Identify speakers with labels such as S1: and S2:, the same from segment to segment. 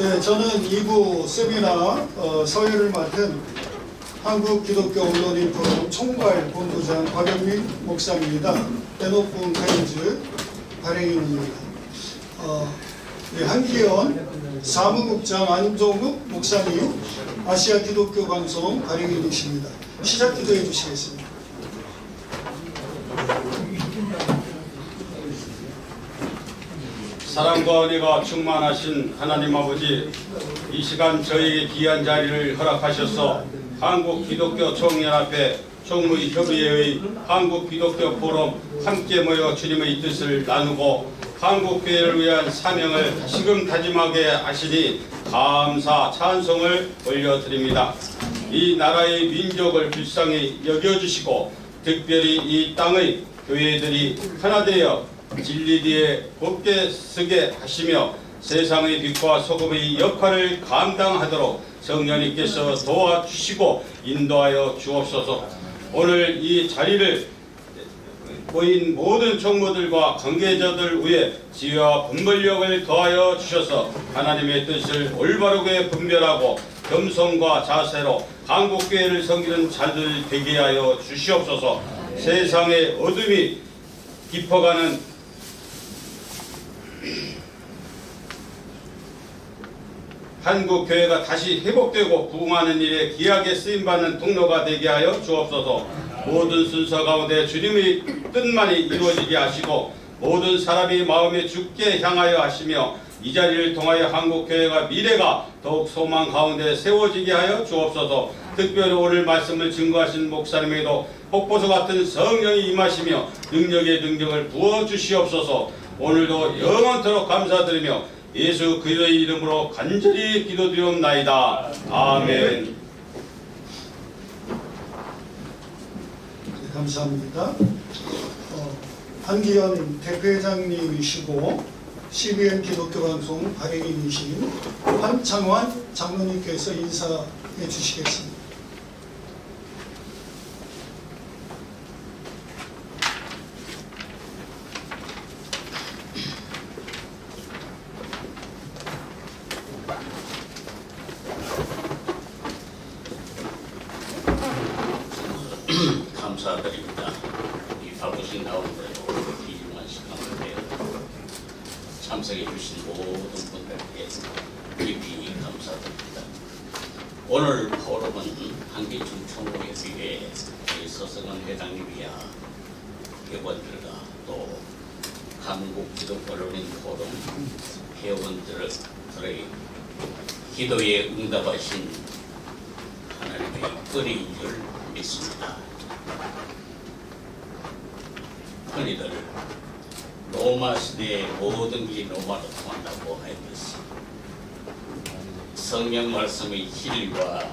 S1: 네, 저는 2부 세미나 서회를 맡은 한국기독교언론인포럼 총괄본부장 박영민 목사입니다. 에노폰 카인즈 발행인입니다. 네, 한기현 사무국장 안종욱 목사님, 아시아 기독교 방송 발행인이십니다. 시작 기도해 주시겠습니다.
S2: 사랑과 은혜가 충만하신 하나님 아버지, 이 시간 저희에게 귀한 자리를 허락하셔서 한국기독교 총연합회 총무협의회의 한국기독교 포럼 함께 모여 주님의 뜻을 나누고 한국교회를 위한 사명을 지금 다짐하게 하시니 감사 찬송을 올려드립니다. 이 나라의 민족을 불쌍히 여겨주시고 특별히 이 땅의 교회들이 하나 되어 진리 뒤에 곱게 서게 하시며 세상의 빛과 소금의 역할을 감당하도록 성령님께서 도와주시고 인도하여 주옵소서. 오늘 이 자리를 모인 모든 총무들과 관계자들 위해 지혜와 분별력을 더하여 주셔서 하나님의 뜻을 올바르게 분별하고 겸손과 자세로 한국교회를 섬기는 자들 되게 하여 주시옵소서. 세상의 어둠이 깊어가는 한국교회가 다시 회복되고 부흥하는 일에 귀하게 쓰임받는 통로가 되게 하여 주옵소서. 모든 순서 가운데 주님의 뜻만이 이루어지게 하시고 모든 사람이 마음에 죽게 향하여 하시며 이 자리를 통하여 한국교회가 미래가 더욱 소망 가운데 세워지게 하여 주옵소서. 특별히 오늘 말씀을 증거하신 목사님에게도 폭포수 같은 성령이 임하시며 능력의 능력을 부어주시옵소서. 오늘도 영원토록 감사드리며 예수 그리스도의 이름으로 간절히 기도드리옵나이다. 아멘.
S1: 네, 감사합니다. 한기현 대표회장님이시고 CBN 기독교방송 발행인이신 한창환 장로님께서 인사해 주시겠습니다.
S3: 감사드립니다. 이 바쁘신 가운데도 귀중한 시간을 내어 참석해 주신 모든 분들께 깊이 감사드립니다. 오늘 포럼은 한기총 총무협의회 서성은 회장님이야 회원들과 또 한국기독교언론인 포럼 회원들의 기도에 응답하신 하나님의 은혜인 줄 믿습니다. 흔히들 로마 시대의 모든 길이 로마로 통한다고 하였듯이 성경 말씀의 진리와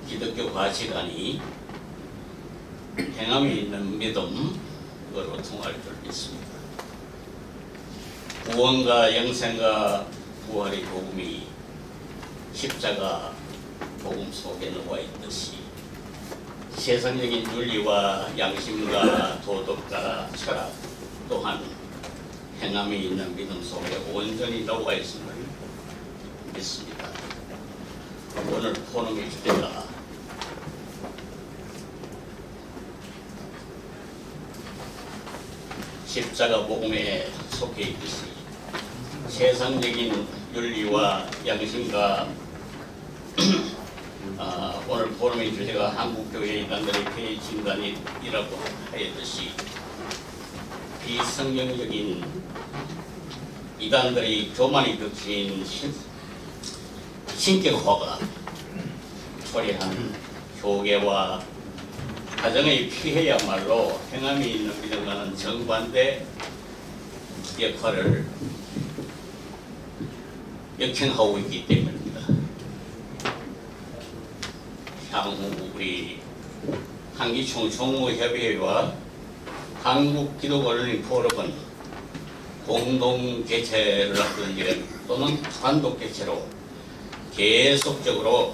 S3: 기독교 가치관이 행함이 있는 믿음으로 통할 줄 믿습니다. 구원과 영생과 부활의 복음이 십자가 복음 속에 나와 있듯이 세상적인 윤리와 양심과 도덕과 철학 또한 행함이 있는 믿음 속에 온전히 나와 있음을 믿습니다. 오늘 포럼의 주제가 십자가 복음에 속해 있듯이 세상적인 윤리와 양심과 오늘 포럼의 주제가 한국교회 이단들의 폐해 진단이라고 하였듯이 비성경적인 이단들의 교만이 겹친 신격화가 초래한 교계와 가정의 피해야말로 행함이 있는 믿음과는 정반대 역할을 역행하고 있기 때문입니다. 향후 우리 한기총 총무협의회와 한국기독언론인 포럼은 공동 개최를 하든 또는 단독 개최로 계속적으로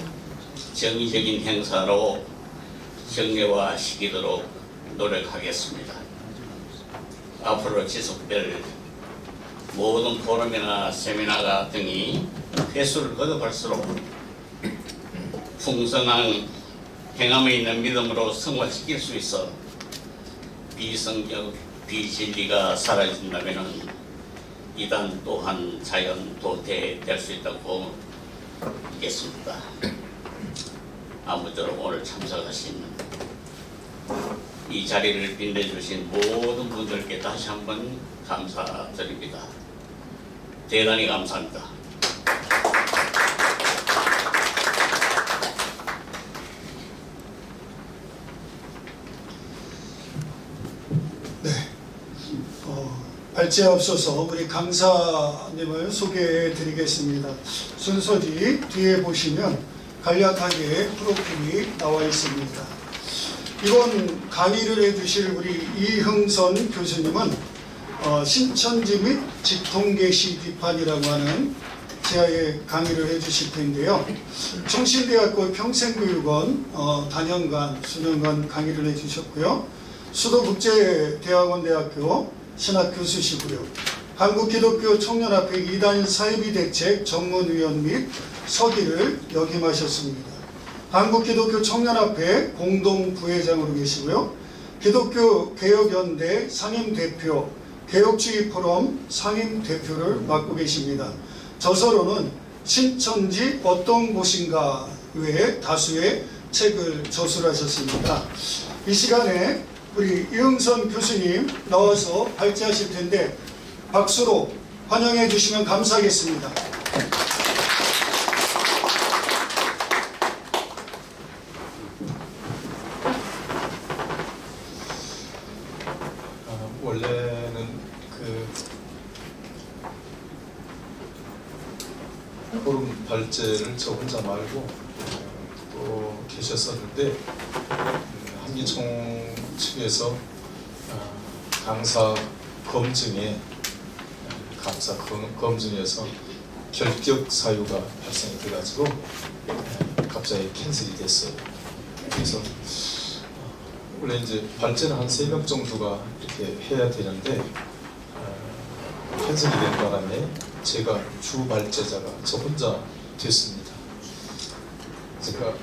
S3: 정의적인 행사로 정례화시키도록 노력하겠습니다. 앞으로 지속될 모든 포럼이나 세미나가 등이 횟수를 거듭할수록 풍성한 행함에 있는 믿음으로 승화시킬 수 있어 비성경, 비진리가 사라진다면 이단 또한 자연 도태될 수 있다고 믿겠습니다. 아무쪼록 오늘 참석하신 이 자리를 빛내주신 모든 분들께 다시 한번 감사드립니다. 대단히 감사합니다.
S1: 발제 앞서서 우리 강사님을 소개해 드리겠습니다. 순서지 뒤에 보시면 간략하게 프로필이 나와 있습니다. 이번 강의를 해주실 우리 이흥선 교수님은 신천지 및 직통계시 비판이라고 하는 제아의 강의를 해주실 텐데요. 청신대학교 평생교육원 단연간, 수년간 강의를 해주셨고요. 수도국제대학원대학교 신학 교수시고요. 한국기독교 청년합회 이단 사이비 대책 전문위원 및 서기를 역임하셨습니다. 한국기독교 청년합회 공동부회장으로 계시고요. 기독교 개혁연대 상임대표, 개혁주의 포럼 상임대표를 맡고 계십니다. 저서로는 신천지 어떤 곳인가 외에 다수의 책을 저술하셨습니다. 이 시간에 우리 이흥선 교수님 나와서 발제하실 텐데 박수로 환영해 주시면 감사하겠습니다.
S4: 원래는 포럼 발제를 저 혼자 말고 또 계셨었는데 한기총 측에서 강사 검증에 검증에서 결격 사유가 발생이 돼가지고 갑자기 캔슬이 됐어요. 그래서 원래 이제 발제는 한 3명 정도가 이렇게 해야 되는데 캔슬이 된 바람에 제가 주 발제자가 저 혼자 됐습니다. 제가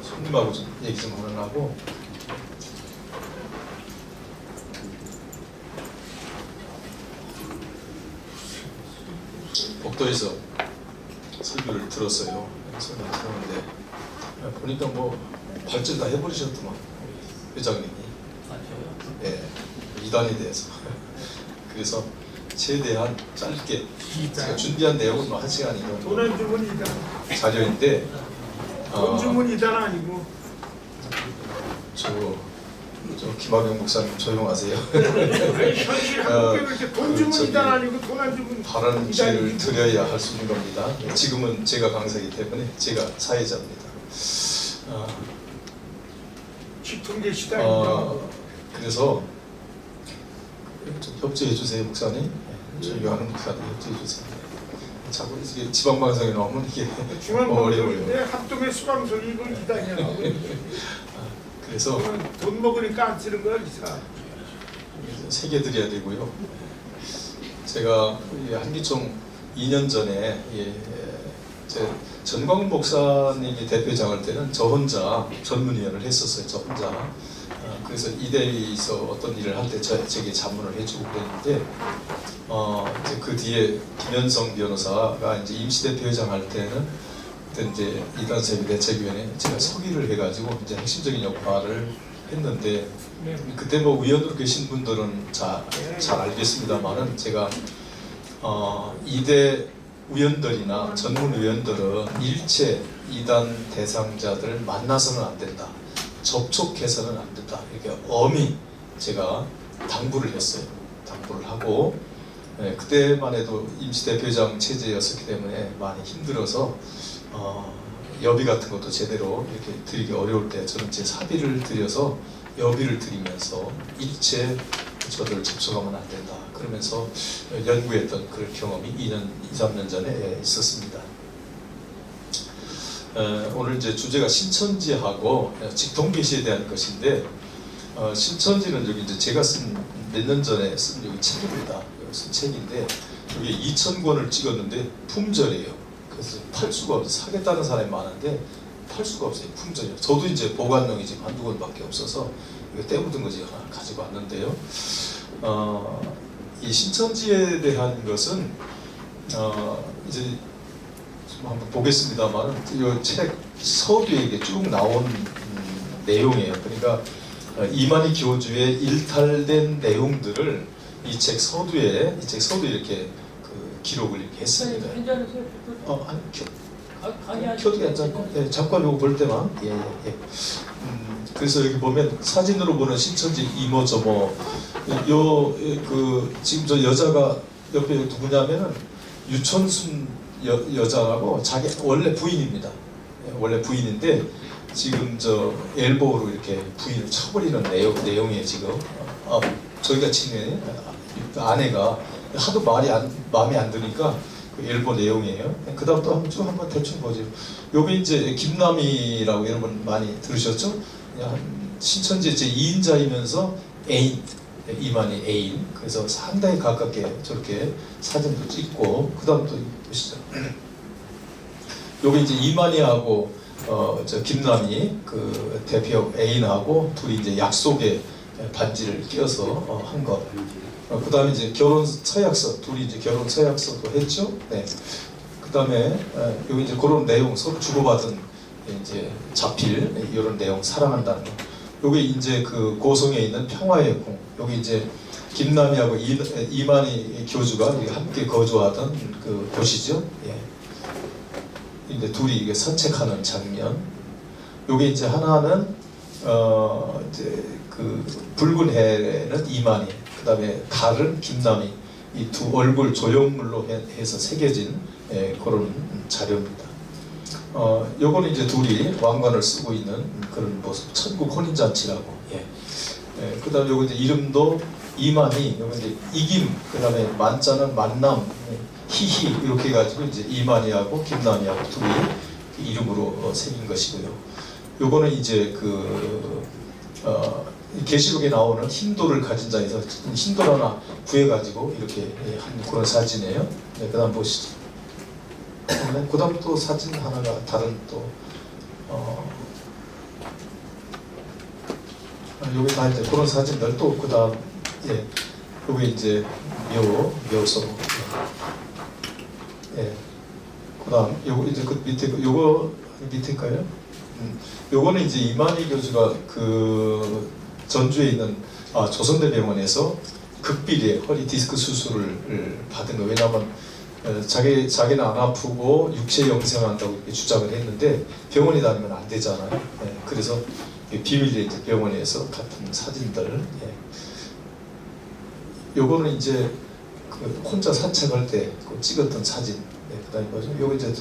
S4: 손님하고 좀 얘기 좀 하려고 복도에서 설교를 들었어요. 설교를 들었는데 보니까 뭐 발제 다 해버리셨더만 회장님이. 네, 이단에 대해서. 그래서 최대한 짧게 제가 준비한 내용은 뭐 1시간이고
S5: 돈은 주문 이단.
S4: 자료인데
S5: 돈 주문 이단 아니고.
S4: 저 김학영 목사님 조용하세요.
S5: 현실 한국에 이렇게 돈 주문 이단 아니고 돈 안 주문.
S4: 바른 지혜를 드려야 할 수 있는 겁니다. 지금은 제가 강사이기 때문에 제가 사회자입니다.
S5: 직통계시다.
S4: 그래서 좀 협조해 주세요, 목사님. 저희 요한은 목사님 협조해 주세요. 자꾸 이게 지방 방송에 나오면 이게 어려워요.
S5: 중앙방송인데 합동의 수방송이 이거 이단이야.
S4: 그래서
S5: 돈 먹으니까 안 쓰는 거야, 기사.
S4: 새겨드려야 되고요. 제가 한기총 2년 전에 제 전광훈 목사님이 대표장할 때는 저 혼자 전문위원을 했었어요. 저 혼자. 그래서 이대에서 어떤 일을 할 때 제게 자문을 해주고 그랬는데 이제 그 뒤에 김현성 변호사가 이제 임시대표회장 할 때는 그때 이제 이단세비 대책위원회 제가 서기를 해가지고 이제 핵심적인 역할을 했는데 그때 뭐 위원으로 계신 분들은 잘 알겠습니다만은 제가 이대 위원들이나 전문위원들은 일체 이단 대상자들을 만나서는 안 된다. 접촉해서는 안 된다. 이렇게 엄히 제가 당부를 했어요. 당부를 하고 그때만 해도 임시대표장 체제였었기 때문에 많이 힘들어서 여비 같은 것도 제대로 이렇게 드리기 어려울 때 저는 제 사비를 들여서 여비를 드리면서 일체 저들 접촉하면 안 된다. 그러면서 연구했던 그런 경험이 2, 3년 전에 있었습니다. 오늘 이제 주제가 신천지하고 직통계시에 대한 것인데 신천지는 여기 이제 제가 몇 년 전에 쓴 여기 책입니다. 쓴 책인데 이게 2,000권을 찍었는데 품절이에요. 그래서 팔 수가 없어요. 사겠다는 사람이 많은데 팔 수가 없어요. 품절이에요. 저도 이제 보관용이 지금 한두 권밖에 없어서 이거 때묻은 거 지금 하나 가지고 왔는데요. 이 신천지에 대한 것은 이제 좀 한번 보겠습니다만 이 책 서두에 이게 쭉 나온 내용이에요. 그러니까 이만희 교주의 일탈된 내용들을 이 책 서두에 이렇게 그 기록을 이렇게 했습니다. 아니, 켜도 괜찮고, 예, 잠깐 요거 볼 때만. 예. 그래서 여기 보면 사진으로 보는 신천지 이모 저모 지금 저 여자가 옆에 누구냐면은 유천순 여자라고 자기 원래 부인입니다. 예, 원래 부인인데 지금 저 엘보로 이렇게 부인을 쳐버리는 내용이에요 지금. 저희가 친해 아내가 하도 마음에 안 드니까 그 엘보 내용이에요. 그 다음부터 한번 대충 보죠. 요게 이제 김남희라고 여러분 많이 들으셨죠? 신천지 제 2인자이면서 애인, 이만희 애인. 그래서 상당히 가깝게 저렇게 사진도 찍고, 그 다음 또 보시죠. 요게 이제 이만희하고 저 김남희 그 대표 애인하고 둘이 이제 약속의 반지를 끼워서 한 것. 그 다음에 이제 결혼 서약서, 둘이 이제 결혼 서약서도 했죠. 네. 그 다음에 여기 이제 그런 내용 서로 주고받은 이제 자필 이런 내용 사랑한다는 거. 여기 이제 그 고성에 있는 평화의 궁. 여기 이제 김남희하고 이만희 교주가 함께 거주하던 그 곳이죠. 예. 이제 둘이 이게 산책하는 장면. 여기 이제 하나는 이제 그 붉은 해는 이만희, 그 다음에 달은 김남희, 이 두 얼굴 조형물로 해서 새겨진 그런 자료입니다. 요거는 이제 둘이 왕관을 쓰고 있는 그런 모습, 천국 혼인잔치라고. 예. 그 다음에 요거 이제 이름도 이만희, 요거 이제 이김, 그 다음에 만자는 만남, 희희 이렇게 해가지고 이제 이만희하고 김남희하고 둘이 그 이름으로 새긴 것이고요. 요거는 이제 계시록에 나오는 흰돌을 가진 자에서 흰돌 하나 구해가지고 이렇게 한 그런 사진이에요. 네, 그 다음 보시죠. 네, 그 다음 또 사진 하나가 다른 또 여기 다 이제 그런 사진들 또 그 다음 예, 여기 이제 묘소 예, 그 다음 요거 이제 그 밑에 요거 밑에일까요? 요거는 이제 이만희 교주가 그 전주에 있는 조선대병원에서 극비리에 허리 디스크 수술을 받은 거. 왜냐하면 자기는 안 아프고 육체 영생한다고 이렇게 주장을 했는데 병원에 다니면 안 되잖아요. 예, 그래서 비밀리에 이제 병원에서 같은 사진들. 예. 요거는 이제 그 혼자 산책할 때 찍었던 사진. 예, 그다음에 뭐죠? 요거 이제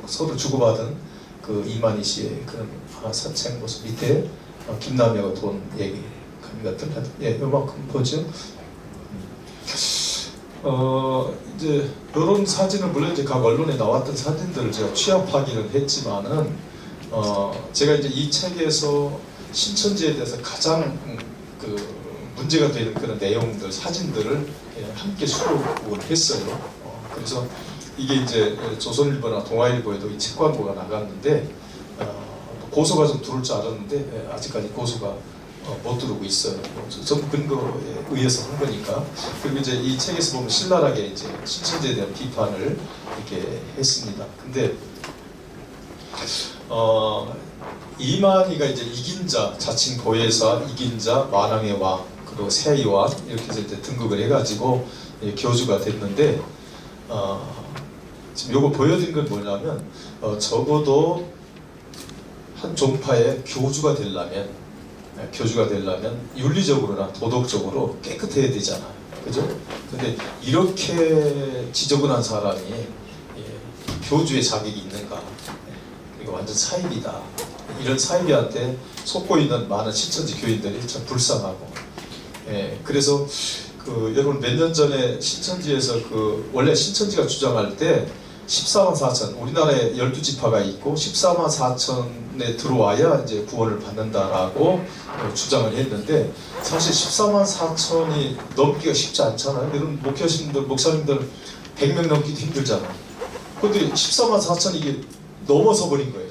S4: 서로 주고받은 그 이만희 씨의 그런 산책 모습 밑에 김남희하고 돈 얘기 같은 예, 요만큼 보죠. 이제 이런 사진은 물론 이제 각 언론에 나왔던 사진들을 제가 취합하기는 했지만은 제가 이제 이 책에서 신천지에 대해서 가장 그 문제가 되는 그런 내용들, 사진들을 함께 수록을 했어요. 그래서 이게 이제 조선일보나 동아일보에도 이 책 광고가 나갔는데 고소가 좀 들어올 줄 알았는데 아직까지 고소가 못 들어오고 있어요. 전부 근거에 의해서 한 거니까. 그리고 이제 이 책에서 보면 신랄하게 이제 신천지에 대한 비판을 이렇게 했습니다. 근데 이만희가 이제 이긴 자, 자칭 보혜사, 이긴 자, 만왕의 왕, 그리고 세의왕 이렇게 해서 이제 등극을 해가지고 교주가 됐는데 지금 요거 보여드린 건 뭐냐면 적어도 한 종파의 교주가 되려면 윤리적으로나 도덕적으로 깨끗해야 되잖아요. 그죠? 근데 이렇게 지저분한 사람이 교주의 자격이 있는가? 이거 완전 사입이다. 이런 사입이한테 속고 있는 많은 신천지 교인들이 참 불쌍하고. 그래서 여러분 몇 년 전에 신천지에서 원래 신천지가 주장할 때 14만 4천, 우리나라에 12지파가 있고 14만 4천 4천에 들어와야 이제 구원을 받는다라고 주장을 했는데 사실 14만 4천이 넘기가 쉽지 않잖아요. 여러분 목회하시는 목사님들 100명 넘기도 힘들잖아요. 근데 14만 4천 이게 넘어서 버린 거예요.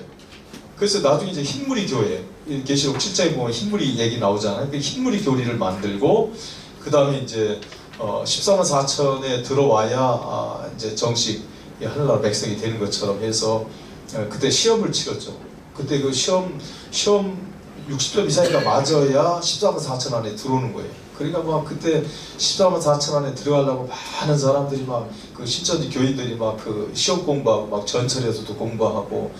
S4: 그래서 나중에 이제 흰무리 교회 계시록 7장에 보면 흰무리 얘기 나오잖아요. 그 흰무리 교리를 만들고 그 다음에 이제 14만 4천에 들어와야 이제 정식 하늘나라 백성이 되는 것처럼 해서 그때 시험을 치렀죠. 그때 그 시험 60점 이상이가 맞아야 14만 4천 안에 들어오는 거예요. 그러니까 막 그때 14만 4천 안에 들어가려고 많은 사람들이 막 그 신천지 교인들이 막 그 시험 공부하고 막 전철에서도 공부하고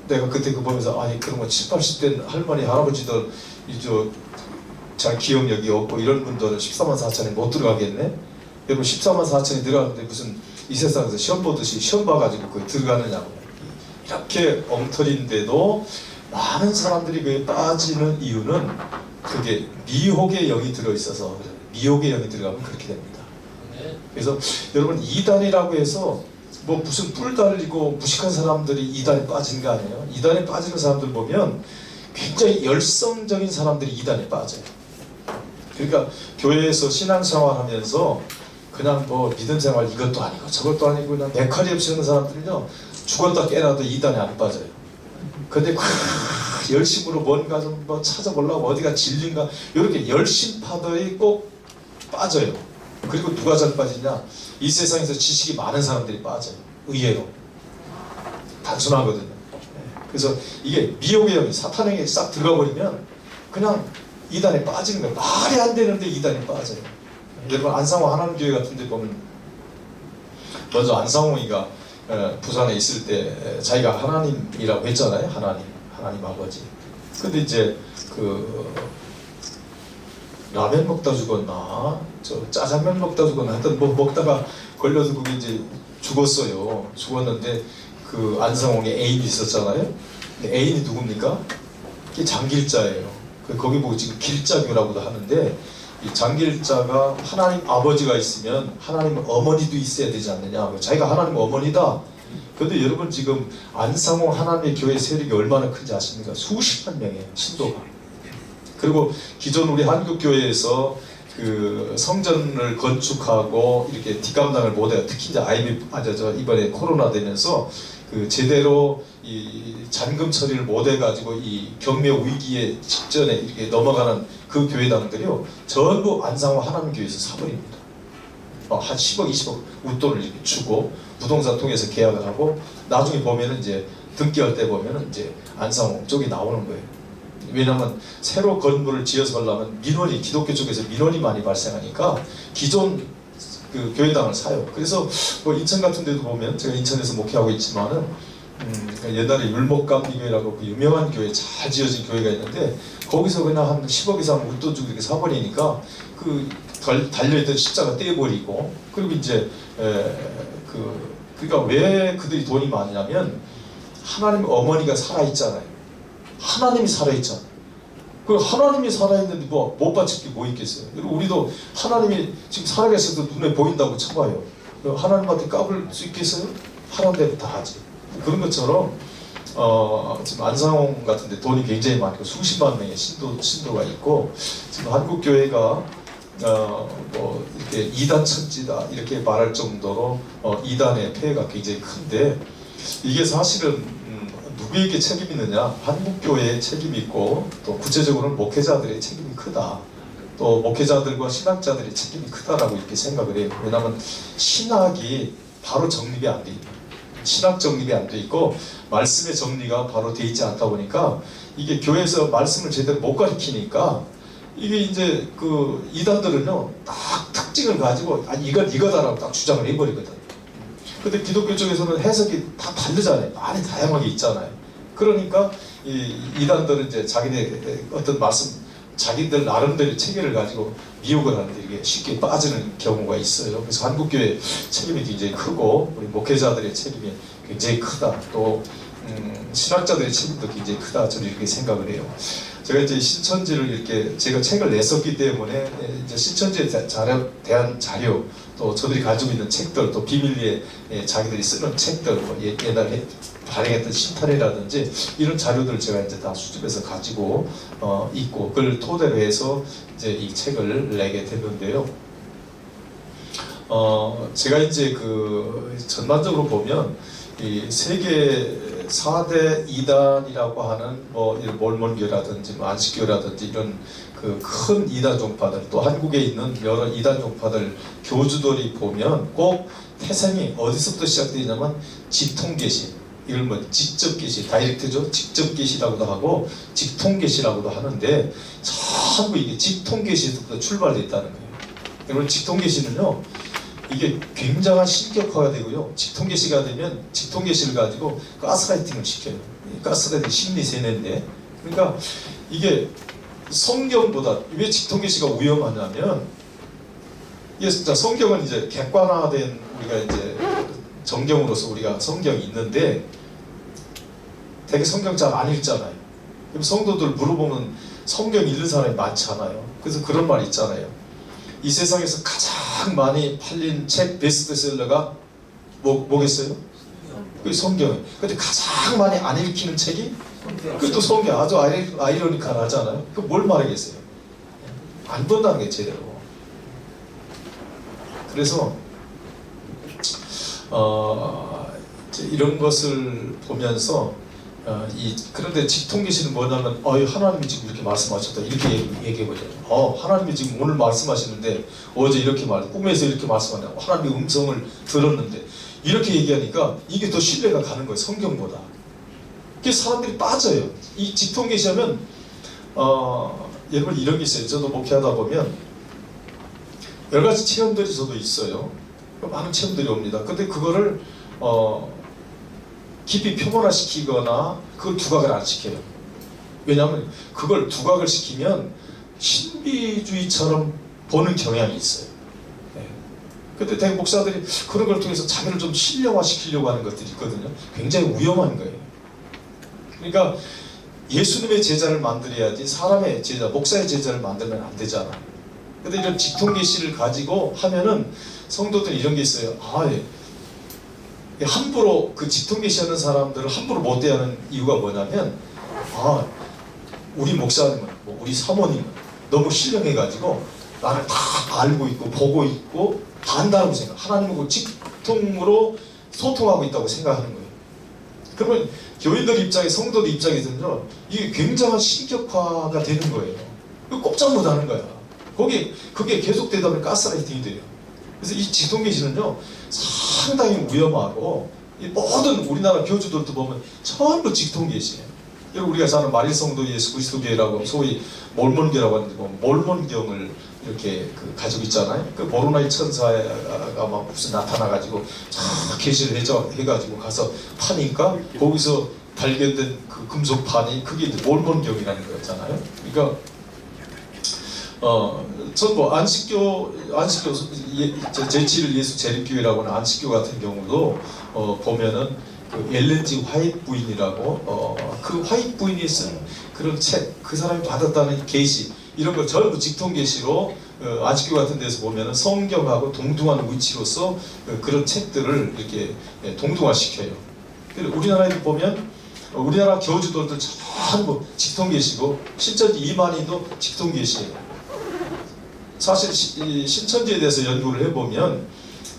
S4: 내가 그때 그 보면서 아니 그런 거 70, 80대 할머니 할아버지들 이제 잘 기억력이 없고 이런 분들은 14만 4천에 못 들어가겠네? 여러분 14만 4천에 들어가는데 무슨 이 세상에서 시험 보듯이 시험 봐가지고 거기 들어가느냐고. 이렇게 엉터리인데도 많은 사람들이 그에 빠지는 이유는 그게 미혹의 영이 들어있어서 미혹의 영이 들어가면 그렇게 됩니다. 그래서 여러분 이단이라고 해서 뭐 무슨 뿔 달리고 무식한 사람들이 이단에 빠지는 거 아니에요. 이단에 빠지는 사람들 보면 굉장히 열성적인 사람들이 이단에 빠져요. 그러니까 교회에서 신앙생활하면서 그냥 뭐 믿음 생활 이것도 아니고 저것도 아니고 그냥 맥칼이 없이 하는 사람들은요 죽었다 깨나도 이단에 안 빠져요. 근데 열심으로 뭔가 좀 뭐 찾아보려고 어디가 진리인가 이렇게 열심파들이 꼭 빠져요. 그리고 누가 잘 빠지냐? 이 세상에서 지식이 많은 사람들이 빠져요. 의외로 단순하거든요. 그래서 이게 미혹의 영이 사탄의 영이 싹 들어가 버리면 그냥 이단에 빠지는 거예요. 말이 안 되는데 이단에 빠져요. 여러분 안상호 하나님교회 같은 데 보면 먼저 안상호이가 부산에 있을 때 자기가 하나님이라고 했잖아요. 하나님 아버지. 근데 이제 그 라면 먹다 죽었나 저 짜장면 먹다 죽었나 하여튼 뭐 먹다가 걸려서 그게 이제 죽었는데 그 안상홍에 애인이 있었잖아요. 근데 애인이 누굽니까? 그게 장길자예요. 거기 보고 지금 길자교라고도 하는데 이 장길자가 하나님 아버지가 있으면 하나님 어머니도 있어야 되지 않느냐. 자기가 하나님 어머니다. 그런데 여러분 지금 안상홍 하나님의 교회 세력이 얼마나 큰지 아십니까? 수십만 명의 신도가. 그리고 기존 우리 한국교회에서 그 성전을 건축하고 이렇게 뒷감당을 못해요. 특히 이제 이번에 코로나 되면서 그 제대로 이 잔금 처리를 못해가지고 이 경매 위기에 직전에 이렇게 넘어가는 그 교회당들이요 전부 안상호 하나님교회에서 사버립니다. 한 10억, 20억 웃돈을 이렇게 주고 부동산 통해서 계약을 하고 나중에 보면은 이제 등기할 때 보면은 이제 안상호 쪽이 나오는 거예요. 왜냐하면 새로 건물을 지어서 하려면 민원이 기독교 쪽에서 민원이 많이 발생하니까 기존 그 교회당을 사요. 그래서 뭐 인천 같은 데도 보면 제가 인천에서 목회하고 있지만은 옛날에 율목감리교회라고 그 유명한 교회 잘 지어진 교회가 있는데 거기서 그냥 한 10억 이상 웃돈 주고 이렇게 사버리니까 그 달려있던 십자가 떼버리고 그리고 이제 그러니까 왜 그들이 돈이 많냐면 하나님 어머니가 살아있잖아요. 하나님이 살아있잖아요. 그 하나님이 살아있는데 뭐 못 바칠 게 뭐 있겠어요. 우리도 하나님이 지금 살아계셔도 눈에 보인다고 쳐봐요. 하나님한테 까불 수 있겠어요? 하라는 대로 다 하지. 그런 것처럼 지금 안상홍 같은데 돈이 굉장히 많고 수십만 명의 신도가 있고 지금 한국 교회가 뭐 이렇게 이단 천지다 이렇게 말할 정도로 이단의 폐해가 굉장히 큰데 이게 사실은 누구에게 책임이 있느냐? 한국교회의 책임이 있고 또 구체적으로는 목회자들의 책임이 크다. 또 목회자들과 신학자들의 책임이 크다라고 이렇게 생각을 해요. 왜냐하면 신학이 바로 정립이 안 돼 있는 신학 정립이 안 돼 있고 말씀의 정리가 바로 돼 있지 않다 보니까 이게 교회에서 말씀을 제대로 못 가르치니까 이게 이제 그 이단들은요 딱 특징을 가지고 아니 이건 이거다라고 딱 주장을 해버리거든. 근데 기독교 쪽에서는 해석이 다 다르잖아요. 많이 다양하게 있잖아요. 그러니까 이단들은 이제 자기네 어떤 말씀, 자기들 나름대로 체계를 가지고 미혹을 하는데 이게 쉽게 빠지는 경우가 있어요. 그래서 한국교회 책임이 굉장히 크고 우리 목회자들의 책임이 굉장히 크다. 또 신학자들의 책임도 굉장히 크다. 저는 이렇게 생각을 해요. 제가 이제 신천지를 이렇게 제가 책을 냈었기 때문에 이제 신천지에 대한 자료 또 저들이 가지고 있는 책들 또 비밀리에 자기들이 쓰는 책들 뭐 옛날에 발행했던 신탈이라든지 이런 자료들을 제가 이제 다 수집해서 가지고 있고 그걸 토대로 해서 이제 이 책을 내게 됐는데요. 제가 이제 그 전반적으로 보면 이 세계 4대 이단이라고 하는 뭐 이런 몰몬교라든지 뭐 안식교라든지 이런 그 큰 이단 종파들 또 한국에 있는 여러 이단 종파들 교주들이 보면 꼭 태생이 어디서부터 시작되냐면 직통계시 이걸 뭐 직접계시 다이렉트죠 직접계시라고도 하고 직통계시라고도 하는데 전부 이게 직통계시부터 출발됐다는 거예요. 여러분 직통계시는요 이게 굉장한 신격화가 되고요. 직통계시가 되면 직통계시를 가지고 가스라이팅을 시켜요. 가스라이팅 심리 세뇌인데 그러니까 이게 성경보다 왜 직통계시가 위험하냐면 이게 진짜 성경은 이제 객관화된 우리가 이제 정경으로서 우리가 성경이 있는데 되게 성경 잘 안 읽잖아요. 그럼 성도들 물어보면 성경 읽는 사람이 많지 않아요. 그래서 그런 말 있잖아요. 이 세상에서 가장 많이 팔린 책 베스트셀러가 뭐겠어요? 그 성경이에요. 근데 가장 많이 안 읽히는 책이 그것도 성경 아주 아이러니컬하잖아요. 그 뭘 말하겠어요? 안 본다는 게 제대로. 그래서 이런 것을 보면서 그런데 직통계시는 뭐냐면 하나님이 지금 이렇게 말씀하셨다 이렇게 얘기해보잖아요. 하나님이 지금 오늘 말씀하시는데 어제 이렇게 꿈에서 이렇게 말씀하냐 하나님의 음성을 들었는데 이렇게 얘기하니까 이게 더 신뢰가 가는 거예요. 성경보다. 그래서 사람들이 빠져요. 이 직통계시하면 여러분 이런 게 있어요. 저도 목회하다 보면 여러 가지 체험들이 저도 있어요. 많은 체험들이 옵니다. 근데 그거를 깊이 표본화시키거나 그걸 두각을 안 시켜요. 왜냐하면 그걸 두각을 시키면 신비주의처럼 보는 경향이 있어요. 근데 대개 목사들이 그런 걸 통해서 자기를 좀 신령화시키려고 하는 것들이 있거든요. 굉장히 위험한 거예요. 그러니까 예수님의 제자를 만들어야지 사람의 제자, 목사의 제자를 만들면 안 되잖아. 근데 이런 직통계시를 가지고 하면은 성도들이 이런 게 있어요. 함부로 그 직통계시하는 사람들을 함부로 못 대하는 이유가 뭐냐면 우리 목사님은 우리 사모님은 너무 신령해가지고 나를 다 알고 있고 보고 있고 다 안다고 생각. 하나님하고 직통으로 소통하고 있다고 생각하는 거예요. 그러면 교인들 입장에 성도들 입장에서는요 이게 굉장한 신격화가 되는 거예요. 꼼짝 못하는 거야. 그게 계속되다 보면 가스라이팅이 돼요. 그래서 이 직통계시는요 상당히 위험하고 이 모든 우리나라 교주들도 보면 전부 직통계시예요. 우리가 잘 아는 마릴성도 예수 그리스도교회라고 소위 몰몬교라고 하는데 몰몬경을 이렇게 가지고 있잖아요. 그 모로나이 천사가 막 무슨 나타나가지고 계시를 해가지고 가서 파니까 거기서 발견된 그 금속판이 그게 이제 몰몬경이라는 거였잖아요. 그러니까 전부 안식교 제7일 예수 재림교회라고 하는 안식교 같은 경우도 보면은 그 엘렌지 화이트 부인이라고 그 화이트 부인이 쓴 그런 책, 그 사람이 받았다는 계시 이런 걸 전부 직통계시로 안식교 같은 데서 보면은 성경하고 동등한 위치로서 그런 책들을 이렇게 동등화시켜요. 우리나라에 보면 우리나라 교주들도 전부 직통계시고 신천지 이만희도 직통계시예요. 사실 신천지에 대해서 연구를 해보면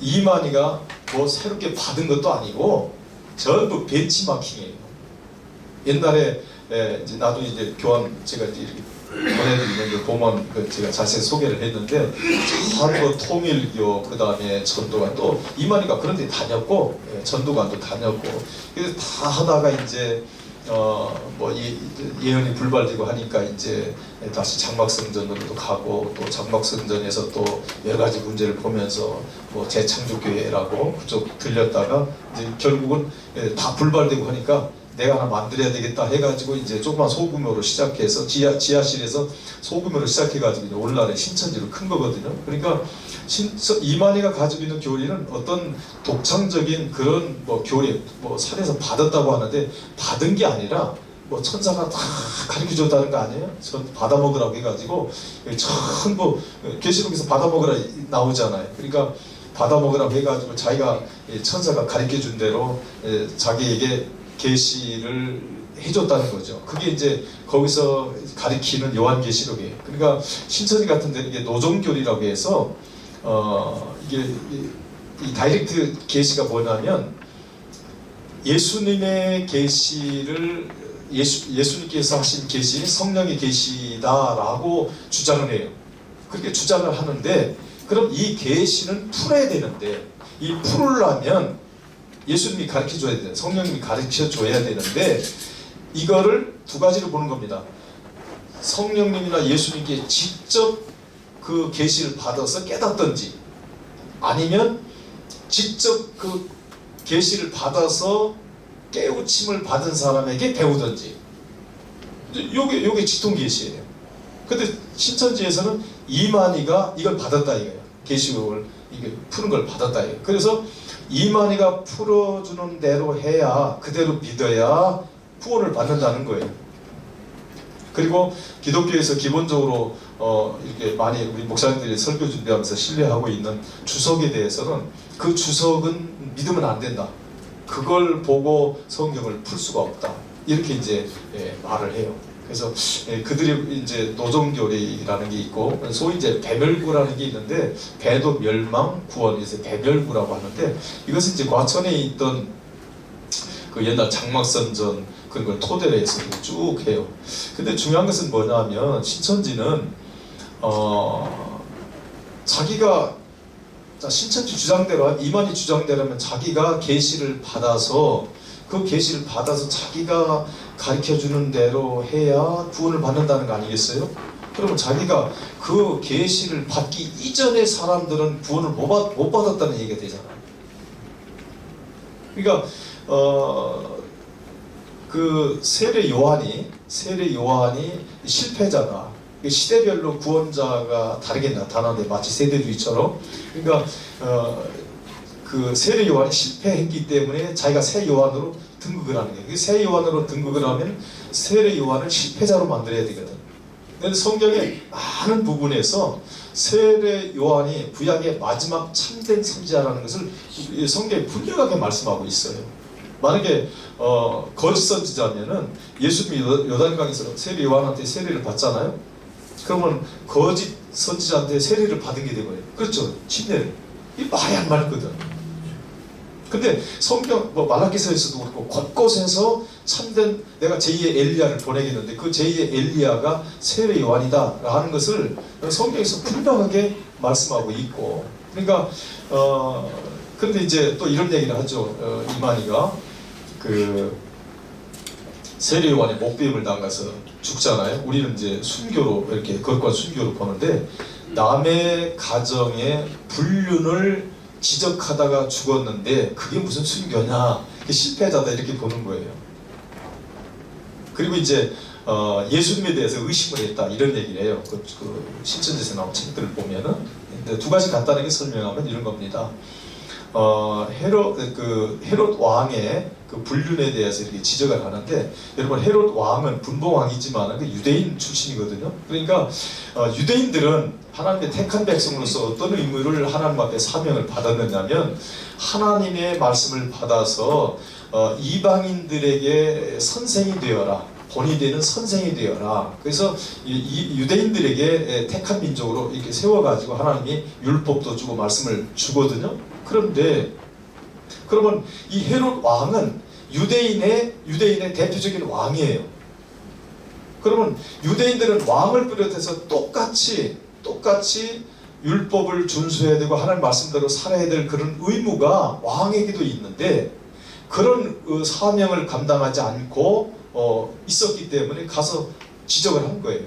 S4: 이만희가 뭐 새롭게 받은 것도 아니고 전부 벤치마킹이에요. 옛날에 이제 나중에 이제 교환 제가 이렇게 보내드리는 그 보면 제가 자세히 소개를 했는데 전부 통일교 그 다음에 전도관 또 이만희가 그런 데 다녔고 전도관도 다녔고 그래서 다 하다가 이제 뭐 예언이 불발되고 하니까 이제 다시 장막성전으로도 가고 또 장막성전에서 또 여러 가지 문제를 보면서 뭐 재창조교회라고 그쪽 들렸다가 이제 결국은 다 불발되고 하니까 내가 하나 만들어야 되겠다 해가지고 이제 조그만 소규모로 시작해서 지하실에서 소규모로 시작해가지고 이제 오늘날의 신천지로 큰 거거든요. 그러니까 이만희가 가지고 있는 교리는 어떤 독창적인 그런 뭐 교리, 뭐 산에서 받았다고 하는데 받은 게 아니라 뭐 천사가 다 가르쳐줬다는 거 아니에요? 전 받아먹으라고 해가지고 전부 계시록에서 받아먹으라 나오잖아요. 그러니까 받아먹으라고 해가지고 자기가 천사가 가르쳐준 대로 자기에게 계시를 해줬다는 거죠. 그게 이제 거기서 가리키는 요한계시록이에요. 그러니까 신천지 같은 데는 이게 노종교리라고 해서 이게 이 다이렉트 계시가 뭐냐면 예수님의 계시를 예수님께서 하신 계시, 성령의 계시다라고 주장을 해요. 그렇게 주장을 하는데 그럼 이 계시는 풀어야 되는데 이 풀으려면 예수님이 가르쳐줘야 돼. 성령님이 가르쳐줘야 되는데 이거를 두 가지로 보는 겁니다. 성령님이나 예수님께 직접 그 계시를 받아서 깨닫든지 아니면 직접 그 계시를 받아서 깨우침을 받은 사람에게 배우든지 요게 직통 계시예요. 근데 신천지에서는 이만희가 이걸 받았다 이거예요. 계시록을 이게 푸는 걸 받았다 이거예요. 그래서 이만희가 풀어주는 대로 해야 그대로 믿어야 구원을 받는다는 거예요. 그리고 기독교에서 기본적으로 이렇게 많이 우리 목사님들이 설교 준비하면서 신뢰하고 있는 주석에 대해서는 그 주석은 믿으면 안 된다. 그걸 보고 성경을 풀 수가 없다. 이렇게 이제 말을 해요. 그래서 그들이 이제 노종교리라는 게 있고 소위 이제 배멸구라는 게 있는데 배도 멸망 구원에서 배멸구라고 하는데 이것은 이제 과천에 있던 그 옛날 장막선전 그런 걸 토대로 해서 쭉 해요. 근데 중요한 것은 뭐냐면 신천지는 자기가 신천지 주장대로 이만희 주장대로면 자기가 계시를 받아서 그 계시를 받아서 자기가 가르쳐주는 대로 해야 구원을 받는다는 거 아니겠어요? 그러면 자기가 그 계시를 받기 이전에 사람들은 구원을 못 받았다는 얘기가 되잖아요. 그러니까 그 세례 요한이 실패자가 시대별로 구원자가 다르게 나타나는데 마치 세대주의처럼 그러니까 그 세례 요한이 실패했기 때문에 자기가 새 요한으로 등극을 하는 거예요. 새 요한으로 등극을 하면 세례 요한을 실패자로 만들어야 되거든. 그런데 성경의 많은 부분에서 세례 요한이 구약의 마지막 참된 선지자라는 것을 성경에 분명하게 말씀하고 있어요. 만약에 거짓 선지자면은 예수님이 요단강에서 세례 요한한테 세례를 받잖아요. 그러면 거짓 선지자한테 세례를 받은 게 되고요. 그렇죠. 침례를. 이 말이 안 맞거든. 근데 성경 말라기서에서도 그렇고 곳곳에서 참된 내가 제2의 엘리야를 보내겠는데 그 제2의 엘리야가 세례 요한이다 라는 것을 성경에서 분명하게 말씀하고 있고 그러니까 근데 이제 또 이런 얘기를 하죠. 이만희가 그 세례 요한의 목배임을 당해서 죽잖아요. 우리는 이제 순교로 이렇게 그것과 순교로 보는데 남의 가정에 불륜을 지적하다가 죽었는데 그게 무슨 순교냐? 실패자다 이렇게 보는 거예요. 그리고 이제 예수님에 대해서 의심을 했다 이런 얘기를 해요. 그 신천지에서 나온 책들을 보면은 근데 두 가지 간단하게 설명하면 이런 겁니다. 헤롯 왕의 그 불륜에 대해서 이렇게 지적을 하는데 여러분 헤롯 왕은 분봉왕이지만 유대인 출신이거든요. 그러니까 유대인들은 하나님의 택한 백성으로서 어떤 의무를 하나님 앞에 사명을 받았느냐면 하나님의 말씀을 받아서 이방인들에게 선생이 되어라. 본이 되는 선생이 되어라. 그래서 이 유대인들에게 택한 민족으로 이렇게 세워가지고 하나님이 율법도 주고 말씀을 주거든요. 그런데 그러면 이 헤롯 왕은 유대인의 대표적인 왕이에요. 그러면 유대인들은 왕을 비롯해서 똑같이 율법을 준수해야 되고 하나님 말씀대로 살아야 될 그런 의무가 왕에게도 있는데 그런 사명을 감당하지 않고 있었기 때문에 가서 지적을 한 거예요.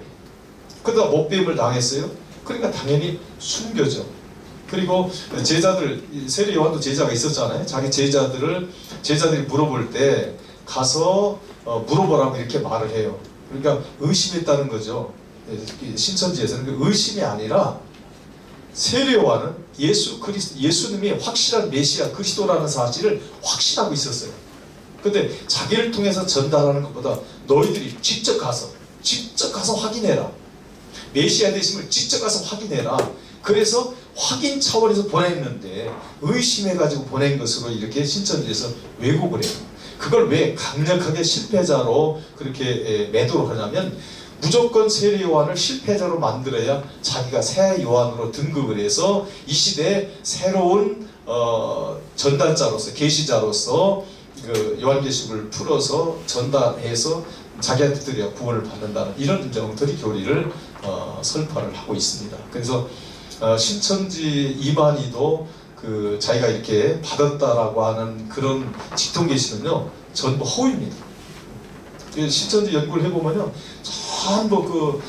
S4: 그러다 못배임을 당했어요. 그러니까 당연히 순교죠. 그리고 제자들 세례 요한도 제자가 있었잖아요. 자기 제자들이 물어볼 때 가서 물어보라고 이렇게 말을 해요. 그러니까 의심했다는 거죠. 신천지에서는 의심이 아니라 세례 요한은 예수님이 확실한 메시아 그리스도라는 사실을 확신하고 있었어요. 근데 자기를 통해서 전달하는 것보다 너희들이 직접 가서 확인해라. 메시아 되심을 직접 가서 확인해라. 그래서 확인 차원에서 보냈는데 의심해가지고 보낸 것으로 이렇게 신천지에서 왜곡을 해요. 그걸 왜 강력하게 실패자로 그렇게 매도를 하냐면 무조건 세례 요한을 실패자로 만들어야 자기가 새 요한으로 등극을 해서 이 시대에 새로운 전달자로서 계시자로서 그 요한계시록을 풀어서 전달해서 자기한테 구원을 받는다는 이런 이제 엉터리 교리를 설파를 하고 있습니다. 그래서 신천지 이만희도 그 자기가 이렇게 받았다라고 하는 그런 직통계시는요 전부 허위입니다. 신천지 연구를 해보면요 전부 그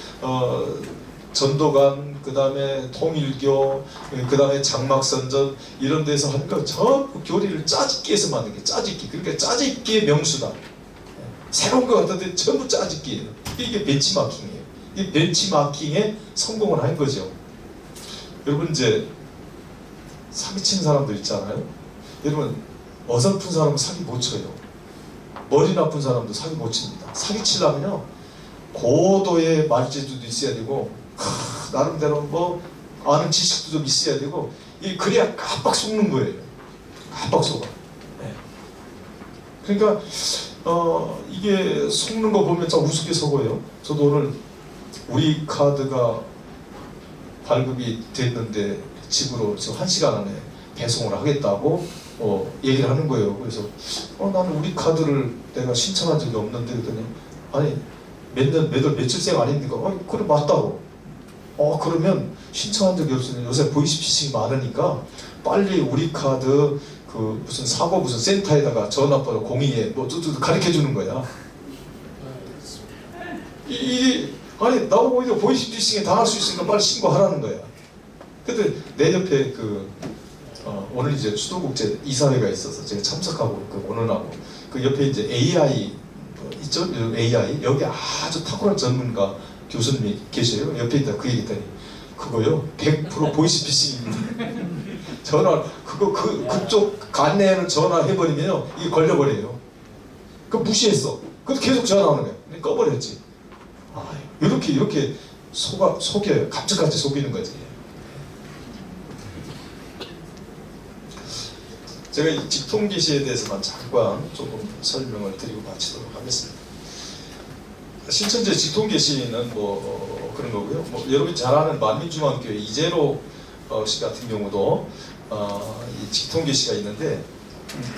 S4: 전도관, 그 다음에 통일교, 그 다음에 장막선전 이런 데서 한 거 전부 교리를 짜집기 해서 만든 게 짜집기. 그러니까 짜집기의 명수다. 새로운 거 같은데 전부 짜집기예요. 이게 벤치마킹이에요. 이 벤치마킹에 성공을 한 거죠. 여러분 이제 사기치는 사람들 있잖아요. 여러분 어설픈 사람은 사기 못 쳐요. 머리 나쁜 사람도 사기 못 칩니다. 사기 치려면요 고도의 말재주도 있어야 되고 나름대로 뭐 아는 지식도 좀 있어야 되고 그래야 깜빡 속는 거예요. 깜빡 속아. 네. 그러니까 이게 속는 거 보면 참 우습게 속어요. 저도 오늘 우리 카드가 발급이 됐는데 집으로 지금 1시간 안에 배송을 하겠다고 얘기를 하는 거예요. 그래서 나는 우리 카드를 내가 신청한 적이 없는데 그랬더니 아니 몇 월 며칠생 아닙니까? 그래 맞다고. 그러면 신청한 적이 없으면 요새 보이스피싱이 많으니까 빨리 우리 카드 그 무슨 사고 무슨 센터에다가 전화번호 공의에 뭐 가르쳐 주는 거야. 아니 나보고 오히려 보이스피싱에 당할 수 있으니까 빨리 신고하라는 거야. 근데 내 옆에 오늘 이제 수도국제 이사회가 있어서 제가 참석하고 원원하고 그 옆에 이제 AI 있죠? AI 여기 아주 탁월한 전문가 교수님이 계셔요. 옆에 있다 그 얘기했더니 그거요 100% 보이스피싱입니다. 전화 그쪽 간내에는 전화해버리면요 이게 걸려버려요. 그 무시했어. 그래서 계속 전화오는 거야. 꺼버렸지. 이렇게 속여요. 갑자기 속이는 거지. 제가 이 직통계시에 대해서만 잠깐 조금 설명을 드리고 마치도록 하겠습니다. 신천지 직통계시는 뭐 그런 거고요. 뭐 여러분이 잘 아는 만민중앙교회 이재로 씨 같은 경우도 이 직통계시가 있는데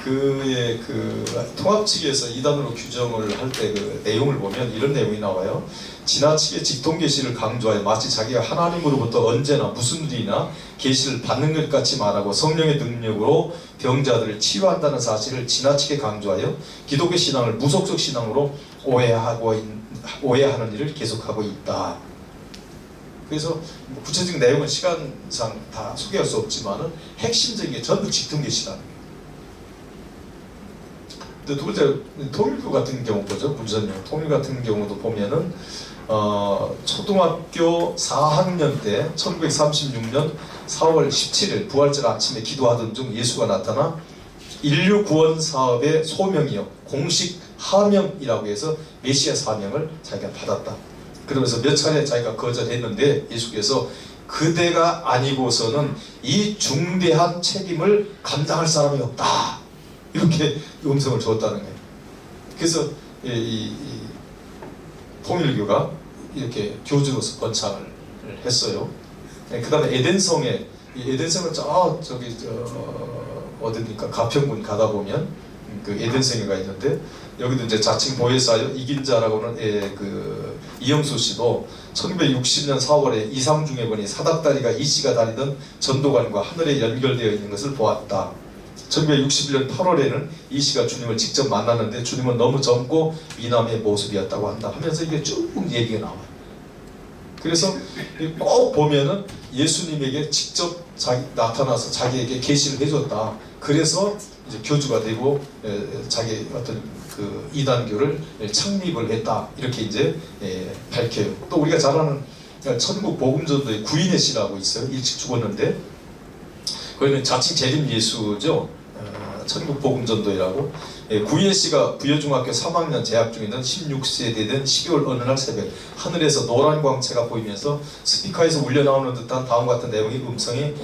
S4: 그의 그 통합 측에서 이단으로 규정을 할 때 그 내용을 보면 이런 내용이 나와요. 지나치게 직통계시를 강조하여 마치 자기가 하나님으로부터 언제나 무슨 일이나 계시를 받는 것 같이 말하고 성령의 능력으로 병자들을 치유한다는 사실을 지나치게 강조하여 기독교 신앙을 무속적 신앙으로 오해하는 일을 계속하고 있다. 그래서 뭐 구체적인 내용은 시간상 다 소개할 수 없지만은 핵심적인 게 전부 직통계시라는 거예요. 두 번째 통일교 같은 경우 보죠. 문선영 통일 같은 경우도 보면은 초등학교 4학년 때 1936년 4월 17일 부활절 아침에 기도하던 중 예수가 나타나 인류 구원 사업의 소명이요 공식 하명이라고 해서 메시아 사명을 자기가 받았다. 그러면서 몇 차례 자기가 거절했는데 예수께서 그대가 아니고서는 이 중대한 책임을 감당할 사람이 없다. 이렇게 음성을 줬다는 거예요. 그래서 이 통일교가 이렇게 교주로서 번창을 했어요. 그 다음에 에덴성에 에덴성은 어디입니까? 가평군 가다 보면 그 에덴성에가 있는데 여기도 이제 자칭 보혜사요 이긴 자라고는 그 이영수 씨도 1960년 4월에 이상중에 보니 사닥다리가 이 씨가 다니던 전도관과 하늘에 연결되어 있는 것을 보았다. 1961년 8월에는 이 씨가 주님을 직접 만났는데 주님은 너무 젊고 미남의 모습이었다고 한다 하면서 이게 쭉 얘기가 나와요. 그래서 꼭 보면은 예수님에게 직접 나타나서 자기에게 계시를 해줬다. 그래서 이제 교주가 되고 자기 어떤 그 이단교를 창립을 했다. 이렇게 이제 밝혀요. 또 우리가 잘 아는 천국 복음전도의 구인의 씨라고 있어요. 일찍 죽었는데 거기는 자칭 재림 예수죠. 천국 복음전도회라고. 구인혜 씨가 부여중학교 3학년 재학 중이던 16세에 된 12월 어느 날 새벽 하늘에서 노란 광채가 보이면서 스피커에서 울려나오는 듯한 다음과 같은 내용의 음성이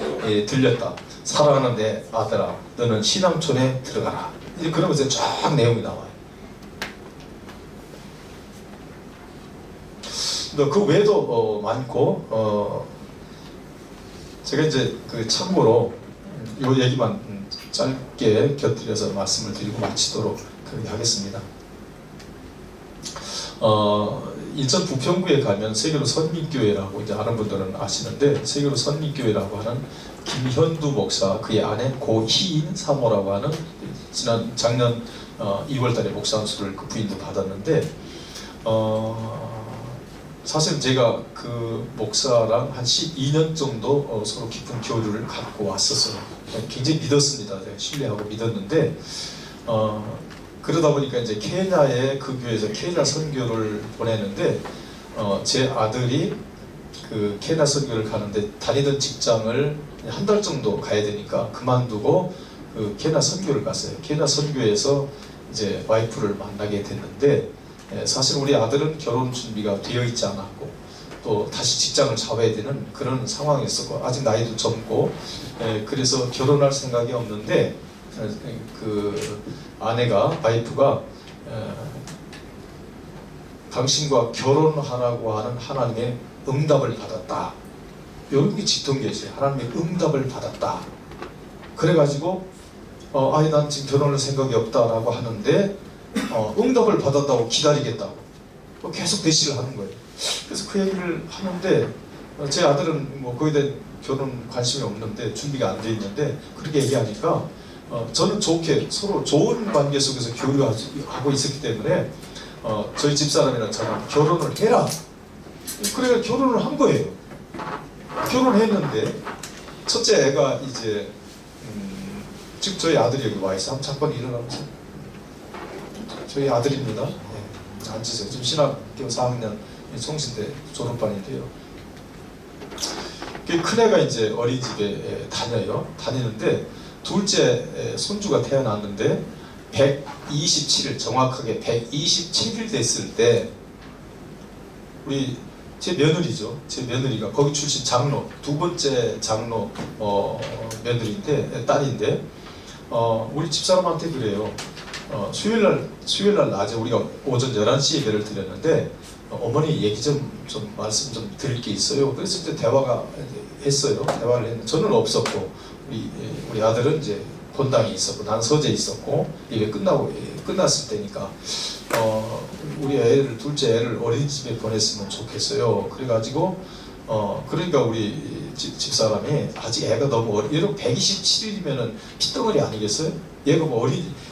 S4: 들렸다. 사랑하는 내 아들아 너는 신앙촌에 들어가라. 이제 그러면서 쫙 내용이 나와요. 그 외에도 많고 제가 이제 그 참고로 요 얘기만 짧게 곁들여서 말씀을 드리고 마치도록 그렇게 하겠습니다. 인천 부평구에 가면 세계로 선민교회라고 이제 아는 분들은 아시는데, 세계로 선민교회라고 하는 김현두 목사, 그의 아내 고희인 사모라고 하는 작년 2월달에 목사 안수를 그 부인도 받았는데, 사실 제가 그 목사랑 한 12년 정도 서로 깊은 교류를 갖고 왔었어요. 굉장히 믿었습니다. 제가 신뢰하고 믿었는데, 그러다 보니까 이제 케냐에 그 교회에서 케냐 선교를 보내는데, 제 아들이 그 케냐 선교를 가는데 다니던 직장을 한 달 정도 가야 되니까 그만두고 그 케냐 선교를 갔어요. 케냐 선교에서 이제 와이프를 만나게 됐는데, 사실 우리 아들은 결혼 준비가 되어 있지 않았고 또 다시 직장을 잡아야 되는 그런 상황이었고 아직 나이도 젊고, 그래서 결혼할 생각이 없는데 그 아내가, 와이프가 당신과 결혼하라고 하는 하나님의 응답을 받았다. 이런 게 짙은 것이에요. 하나님의 응답을 받았다. 그래가지고 아니 난 지금 결혼할 생각이 없다라고 하는데 응답을 받았다고 기다리겠다고 계속 대시를 하는 거예요. 그래서 그 얘기를 하는데 제 아들은 뭐 거기에 대한 결혼 관심이 없는데 준비가 안 돼 있는데 그렇게 얘기하니까 저는 좋게 서로 좋은 관계 속에서 교류하고 있었기 때문에 저희 집사람이랑 저랑 결혼을 해라. 그래서 결혼을 한 거예요. 결혼했는데 첫째 애가 이제 지금 저희 아들이 여기 와 있어. 한번 잠깐 일어나보세요. 저희 아들입니다. 네, 앉으세요. 지금 신학교 4학년 송신대 졸업반인데요. 큰 애가 이제 어린이집에 다니는데 둘째 손주가 태어났는데 127일, 정확하게 127일 됐을 때 우리 제 며느리죠. 제 며느리가 거기 출신 장로, 두 번째 장로 며느리인데, 딸인데 우리 집사람한테 그래요. 수요일날 낮에 우리가 오전 11시에 예배를 드렸는데 어머니 얘기 좀 말씀 좀 드릴 게 있어요. 그래서 이제 대화가 했어요. 대화를 했는데 저는 없었고 우리 아들은 이제 본당에 있었고 난 서재에 있었고 예배 끝났을 때니까 우리 애를 둘째 애를 어린이집에 보냈으면 좋겠어요. 그래가지고 그러니까 우리 집사람이 아직 애가 너무 얘는 127일이면은 핏덩어리 아니겠어요? 얘가 뭐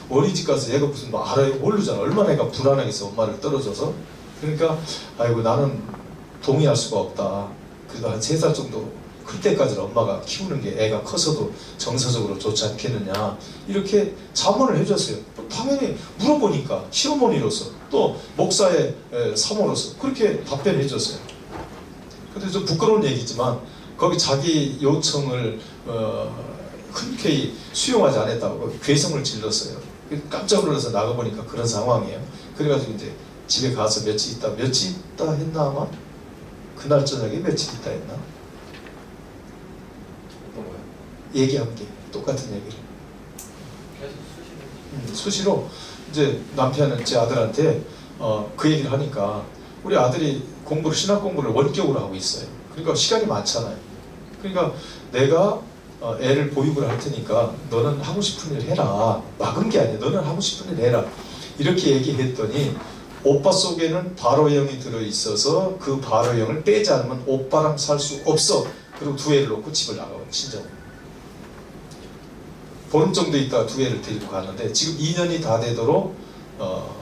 S4: 어린이집 가서 얘가 무슨 뭐 알아요? 모르잖아. 얼마나 애가 불안하겠어. 엄마를 떨어져서. 그러니까 아이고 나는 동의할 수가 없다. 그래도 한 3살 정도 클 때까지는 엄마가 키우는 게 애가 커서도 정서적으로 좋지 않겠느냐 이렇게 자문을 해줬어요. 당연히 물어보니까 시어머니로서 또 목사의 사모로서 그렇게 답변해 줬어요. 근데 좀 부끄러운 얘기지만 거기 자기 요청을 흔쾌히 수용하지 않았다고 괴성을 질렀어요. 깜짝 놀라서 나가보니까 그런 상황이에요. 그래가지고 이제 집에 가서 며칠 있다 했나 아마? 그날 저녁에 며칠 있다 했나? 얘기한 게 똑같은 얘기를 수시로 이제 남편은 제 아들한테 그 얘기를 하니까 우리 아들이 신학 공부를 원격으로 하고 있어요. 그러니까 시간이 많잖아요. 그러니까 내가 애를 보육을 할 테니까 너는 하고 싶은 일 해라. 막은 게 아니야. 너는 하고 싶은 일 해라. 이렇게 얘기했더니 오빠 속에는 바로형이 들어있어서 그 바로형을 빼지 않으면 오빠랑 살 수 없어. 그리고 두 애를 놓고 집을 나가고 친정으로. 보름 정도 있다가 두 애를 데리고 갔는데 지금 2년이 다 되도록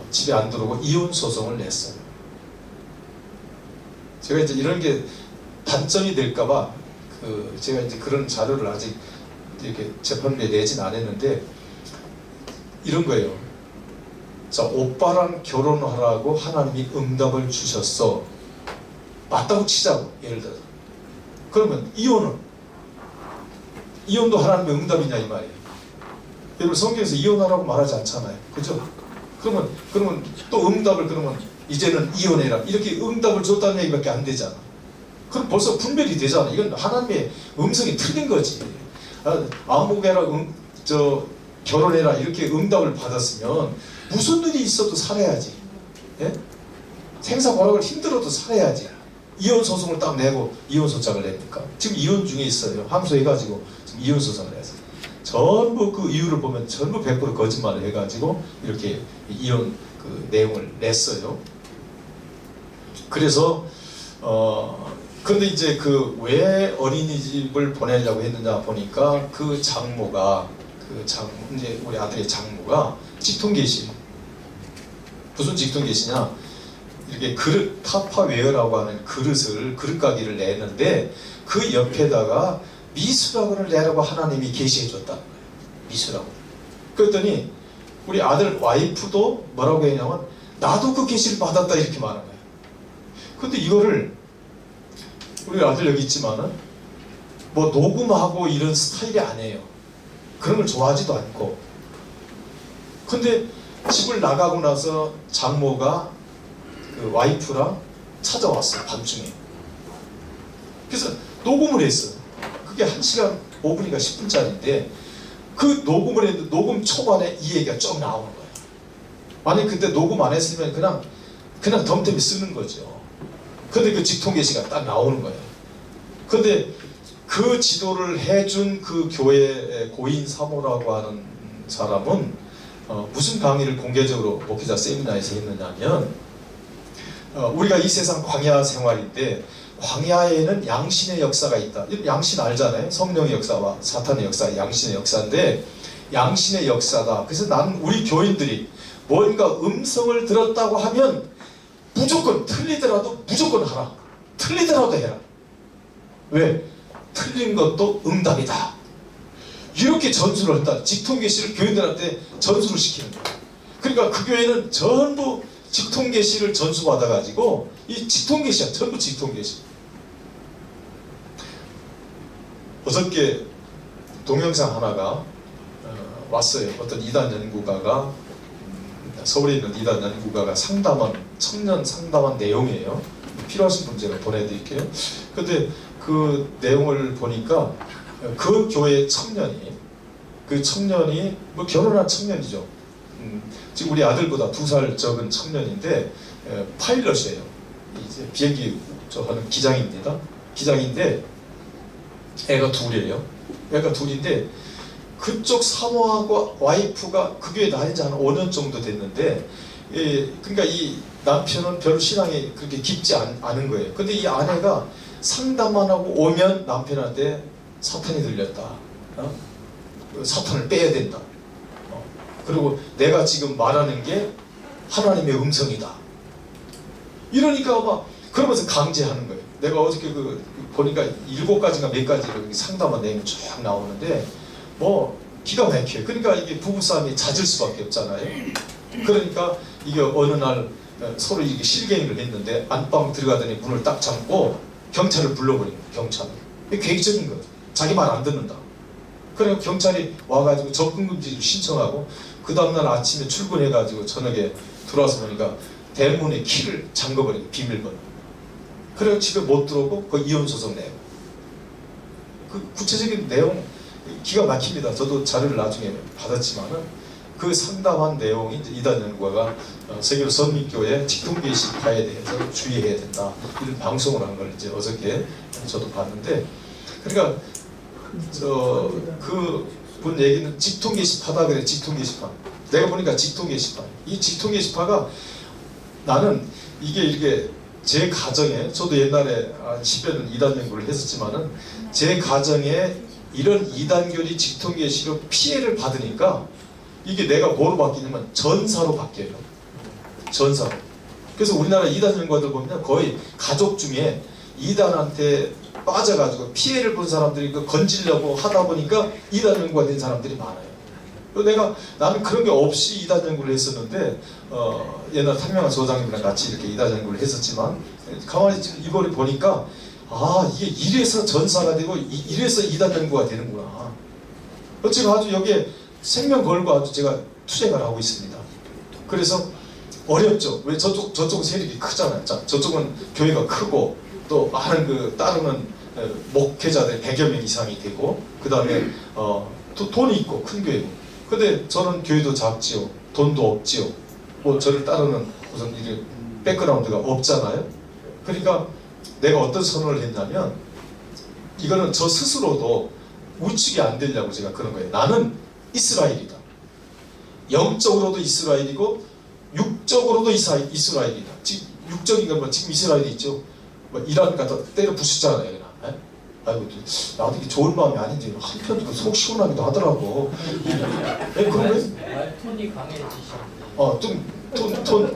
S4: 집에 안 들어오고 이혼 소송을 냈어요. 제가 이제 이런 게 단점이 될까봐 제가 이제 그런 자료를 아직 이렇게 재판부에 내진 않았는데 이런 거예요. 자, 오빠랑 결혼하라고 하나님이 응답을 주셨어. 맞다고 치자고 예를 들어서. 그러면 이혼도 하나님의 응답이냐 이 말이에요. 여러분 성경에서 이혼하라고 말하지 않잖아요. 그죠? 그러면 또 응답을 그러면 이제는 이혼해라 이렇게 응답을 줬다는 얘기밖에 안 되잖아. 그럼 벌써 분별이 되잖아. 이건 하나님의 음성이 틀린 거지. 아무개라 결혼해라 이렇게 응답을 받았으면 무슨 일이 있어도 살아야지. 예? 생사고락을 힘들어도 살아야지. 이혼 소송을 딱 내고 이혼 소장을 냅니까? 지금 이혼 중에 있어요. 항소해가지고 지금 이혼 소송을 해서 전부 그 이유를 보면 전부 100% 거짓말을 해가지고 이렇게 이혼 그 내용을 냈어요. 그래서 근데 이제 그 왜 어린이집을 보내려고 했느냐 보니까 그 장모가 이제 우리 아들의 장모가 직통계시. 무슨 직통계시냐? 이렇게 그릇 타파웨어라고 하는 그릇 가게를 내는데 그 옆에다가 미술학원을 내라고 하나님이 계시해 줬다는 거예요. 미술학원. 그랬더니 우리 아들 와이프도 뭐라고 했냐면 나도 그 계시를 받았다 이렇게 말한 거예요. 근데 이거를 우리 아들 여기 있지만은 뭐 녹음하고 이런 스타일이 아니에요. 그런 걸 좋아하지도 않고. 근데 집을 나가고 나서 장모가 그 와이프랑 찾아왔어요. 밤중에. 그래서 녹음을 했어요. 그게 1시간 5분인가 10분짜리인데 그 녹음을 했는데 녹음 초반에 이 얘기가 쭉 나오는 거예요. 만약 그때 녹음 안 했으면 그냥 덤덤히 쓰는 거죠. 근데 그 직통계시가 딱 나오는 거예요. 근데 그 지도를 해준 그 교회 고인 사모라고 하는 사람은 무슨 강의를 공개적으로 목회자 세미나에서 했느냐면 우리가 이 세상 광야 생활인데 광야에는 양신의 역사가 있다. 양신 알잖아요. 성령의 역사와 사탄의 역사, 양신의 역사인데 양신의 역사다. 그래서 나는 우리 교인들이 뭔가 음성을 들었다고 하면 무조건 틀리더라도 무조건 하라. 틀리더라도 해라. 왜? 틀린 것도 응답이다. 이렇게 전수를 했다. 직통계시를 교인들한테 전수를 시키는 거예요. 그러니까 그 교회는 전부 직통계시를 전수받아가지고 이 직통계시야. 전부 직통계시. 어저께 동영상 하나가 왔어요. 어떤 이단 연구가가 서울에 있는 이단 연구가가 청년 상담한 내용이에요. 필요하신 분 제가 보내드릴게요. 근데 그 내용을 보니까 그 교회 청년이 뭐 결혼한 청년이죠. 지금 우리 아들보다 2살 적은 청년인데 파일럿이에요. 이제 비행기 하는 기장입니다. 기장인데 애가 둘이에요. 애가 둘인데 그쪽 사모하고 와이프가 그 교회 다닌 지 한 5년 정도 됐는데 그러니까 이 남편은 별로 신앙이 그렇게 깊지 않은 거예요. 근데 이 아내가 상담만 하고 오면 남편한테 사탄이 들렸다. 사탄을 빼야 된다. 그리고 내가 지금 말하는 게 하나님의 음성이다. 이러니까 막 그러면서 강제하는 거예요. 내가 어저께 보니까 7가지인가 몇 가지로 상담한 내용이 쭉 나오는데 뭐 기가 막혀요. 그러니까 이게 부부싸움이 잦을 수밖에 없잖아요. 그러니까 이게 어느 날 서로 이게 실갱이를 했는데 안방 들어가더니 문을 딱 잠고 경찰을 불러버린 거예요. 경찰을. 이게 계획적인 거예요. 자기 말 안 듣는다. 그래서 경찰이 와가지고 접근금지를 신청하고 그 다음날 아침에 출근해가지고 저녁에 들어와서 보니까 대문에 키를 잠궈버리고 비밀번호. 그래서 집에 못 들어오고 그 이혼 소송 내고. 그 구체적인 내용 기가 막힙니다. 저도 자료를 나중에 받았지만은 그 상담한 내용이 이제 이단 연구가가 세계로 선민교회 직통계시파에 대해서 주의해야 된다. 이런 방송을 한 걸 이제 어저께 저도 봤는데, 그러니까 그분 얘기는 직통계시파다 그래. 직통계시파. 내가 보니까 직통계시파. 이 직통계시파가 나는 이게 이렇게 제 가정에, 저도 옛날에 10여 년 이단 연구를 했었지만은 제 가정에 이런 이단교리 직통계시로 피해를 받으니까 이게 내가 뭐로 바뀌냐면 전사로 바뀌어요. 전사로. 그래서 우리나라 이단 연구가들 보면 거의 가족 중에 이단한테 빠져가지고 피해를 본 사람들이 건지려고 하다 보니까 이단 연구가 된 사람들이 많아요. 나는 그런 게 없이 이단 연구를 했었는데 옛날 탕명한 소장님이랑 같이 이렇게 이단 연구를 했었지만 가만히 지금 이걸 보니까 이게 이래서 전사가 되고 이래서 이단 연구가 되는구나. 지금 아주 여기에 생명 걸고 아주 제가 투쟁을 하고 있습니다. 그래서 어렵죠. 왜 저쪽은 세력이 크잖아요. 자, 저쪽은 교회가 크고 또 많은 따르는 목회자들 100여 명 이상이 되고 그 다음에 또 돈이 있고 큰 교회고. 근데 저는 교회도 작지요. 돈도 없지요. 뭐 저를 따르는 무슨 이게 백그라운드가 없잖아요. 그러니까 내가 어떤 선언을 했냐면 이거는 저 스스로도 우측이 안 되려고 제가 그런 거예요. 나는 이스라엘이다. 영적으로도 이스라엘이고 육적으로도 이스라엘이다. 지금 육적인 건 뭐 지금 이스라엘이 있죠. 뭐 이란 갖다 때려 부수잖아요. 그냥. 아이고 나도 이게 좋은 마음이 아닌지 한편 속 시원하기도 하더라고. 그런 거예요?
S6: 톤이 강해지셨는데.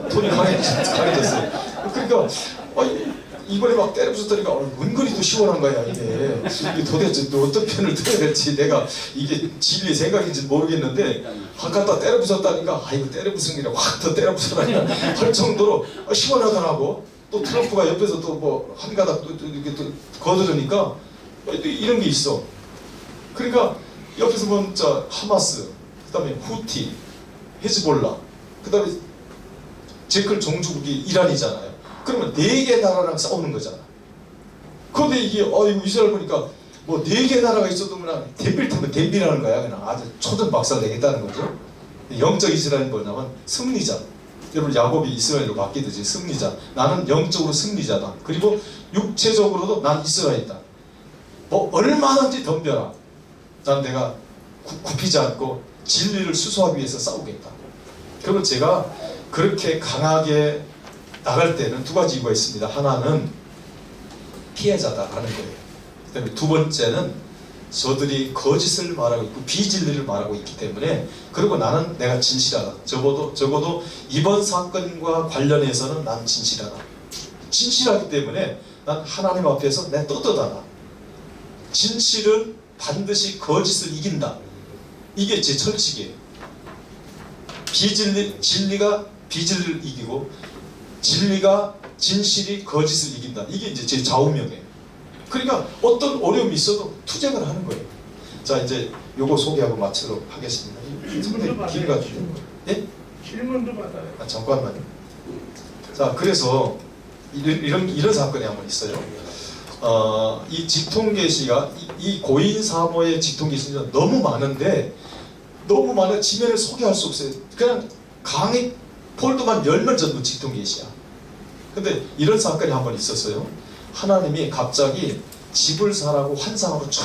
S4: 톤이 강해졌어요. 그러니까 이번에 막 때려 부쉈다니까 은근히 또 시원한 거야 이게 도대체 또 어떤 편을 들어야 될지 내가 이게 진리의 생각인지 모르겠는데 갖다 때려 부쉈다니까 이거 때려 부순 게 확 더 때려 부숴라 할 정도로 시원하더라고. 또 트럼프가 옆에서 또 뭐 한 가닥 또 이렇게 또 거두르니까 이런 게 있어. 그러니까 옆에서 보면 하마스, 그다음에 후티, 헤즈볼라, 그다음에 제클 종주국이 이란이잖아요. 그러면 4개 나라랑 싸우는 거잖아. 그런데 이게 이거 이스라엘 보니까 뭐 4개 나라가 있어도 그냥 댐빌 타면 댐빌하는 거야. 그냥 아주 초전 박살 내겠다는 거죠. 영적 이스라엘은 뭐냐면 승리자. 여러분 야곱이 이스라엘로 바뀌듯이 승리자. 나는 영적으로 승리자다. 그리고 육체적으로도 난 이스라엘이다. 뭐 얼마든지 덤벼라. 난 내가 굽히지 않고 진리를 수소하기 위해서 싸우겠다. 그러면 제가 그렇게 강하게 나갈 때는 2가지 이유가 있습니다. 하나는 피해자다라는 거예요. 그다음에 2번째는 저들이 거짓을 말하고 있고 비진리를 말하고 있기 때문에, 그리고 나는 내가 진실하다. 적어도 이번 사건과 관련해서는 난 진실하다. 진실하기 때문에 난 하나님 앞에서 내 떳떳하다. 진실은 반드시 거짓을 이긴다. 이게 제 철칙이에요. 진리가 비진리를 이기고 진리가 진실이 거짓을 이긴다. 이게 이제 제 좌우명이에요. 그러니까 어떤 어려움이 있어도 투쟁을 하는 거예요. 자, 이제 요거 소개하고 마치도록 하겠습니다. 상당히 긴 것 같은데. 예?
S5: 질문도 받아요.
S4: 잠깐만요. 자, 그래서 이런 사건이 한 번 있어요. 이 직통계시가 이 고인 사모의 직통계시는 너무 많은데 너무 많아 지면을 소개할 수 없어요. 그냥 강의 폴더만 열면 전부 직통계시야. 근데 이런 사건이 한 번 있었어요. 하나님이 갑자기 집을 사라고 환상으로 쫙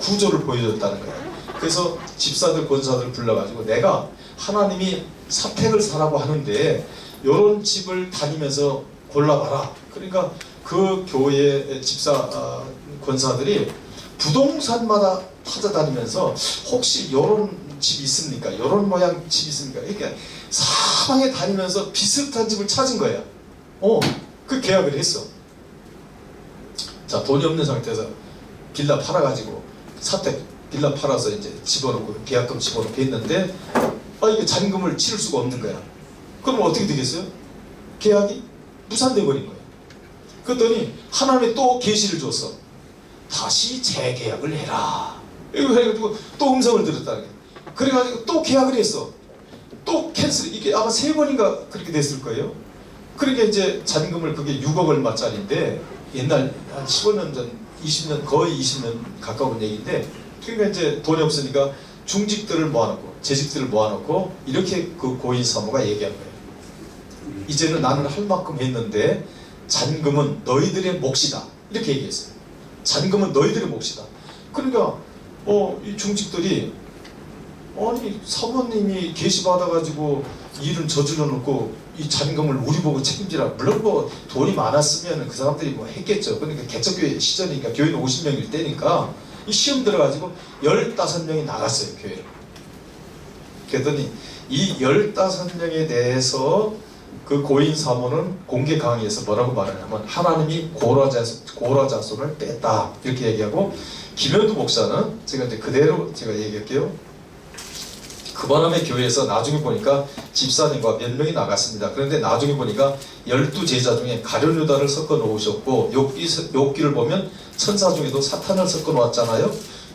S4: 구조를 보여줬다는 거예요. 그래서 집사들 권사들 불러가지고 내가 하나님이 사택을 사라고 하는데 이런 집을 다니면서 골라봐라. 그러니까 그 교회 집사 권사들이 부동산마다 찾아다니면서 혹시 이런 집 있습니까? 이런 모양 집 있습니까? 그러니까 사방에 다니면서 비슷한 집을 찾은 거야. 그 계약을 했어. 자, 돈이 없는 상태에서 빌라 팔아가지고 사택 빌라 팔아서 이제 집어넣고 계약금 집어넣고 했는데 이게 잔금을 치를 수가 없는 거야. 그럼 어떻게 되겠어요? 계약이 무산돼 버린 거야. 그랬더니 하나님이 또 계시를 줬어. 다시 재계약을 해라. 이거 해가지고 또 음성을 들었다는 거야. 그래가지고 또 계약을 했어. 또 캔슬. 이게 아마 3번인가 그렇게 됐을 거예요. 그러니까 이제 잔금을 그게 6억 얼마짜리인데 옛날 한 15년 전, 20년, 거의 20년 가까운 얘기인데, 그러니까 이제 돈이 없으니까 중직들을 모아놓고 재직들을 모아놓고 이렇게 그 고인 사모가 얘기한 거예요. 이제는 나는 할 만큼 했는데 잔금은 너희들의 몫이다. 이렇게 얘기했어요. 잔금은 너희들의 몫이다. 그러니까 이 중직들이 아니 사모님이 계시받아가지고 일은 저질러 놓고 이 잔금을 우리 보고 책임지라. 물론 뭐 돈이 많았으면 그 사람들이 뭐 했겠죠. 그러니까 개척교회 시절이니까 교회는 50명일 때니까 이 시험 들어가지고 15명이 나갔어요, 교회를. 그랬더니 이 15명에 대해서 그 고인 사모는 공개 강의에서 뭐라고 말하냐면 하나님이 고라자손을 뺐다 이렇게 얘기하고, 김현두 목사는 제가 이제 그대로 제가 얘기할게요. 그 바람에 교회에서 나중에 보니까 집사님과 몇 명이 나갔습니다. 그런데 나중에 보니까 12제자 중에 가룟유다를 섞어 놓으셨고, 욥기를 보면 천사 중에도 사탄을 섞어 놓았잖아요.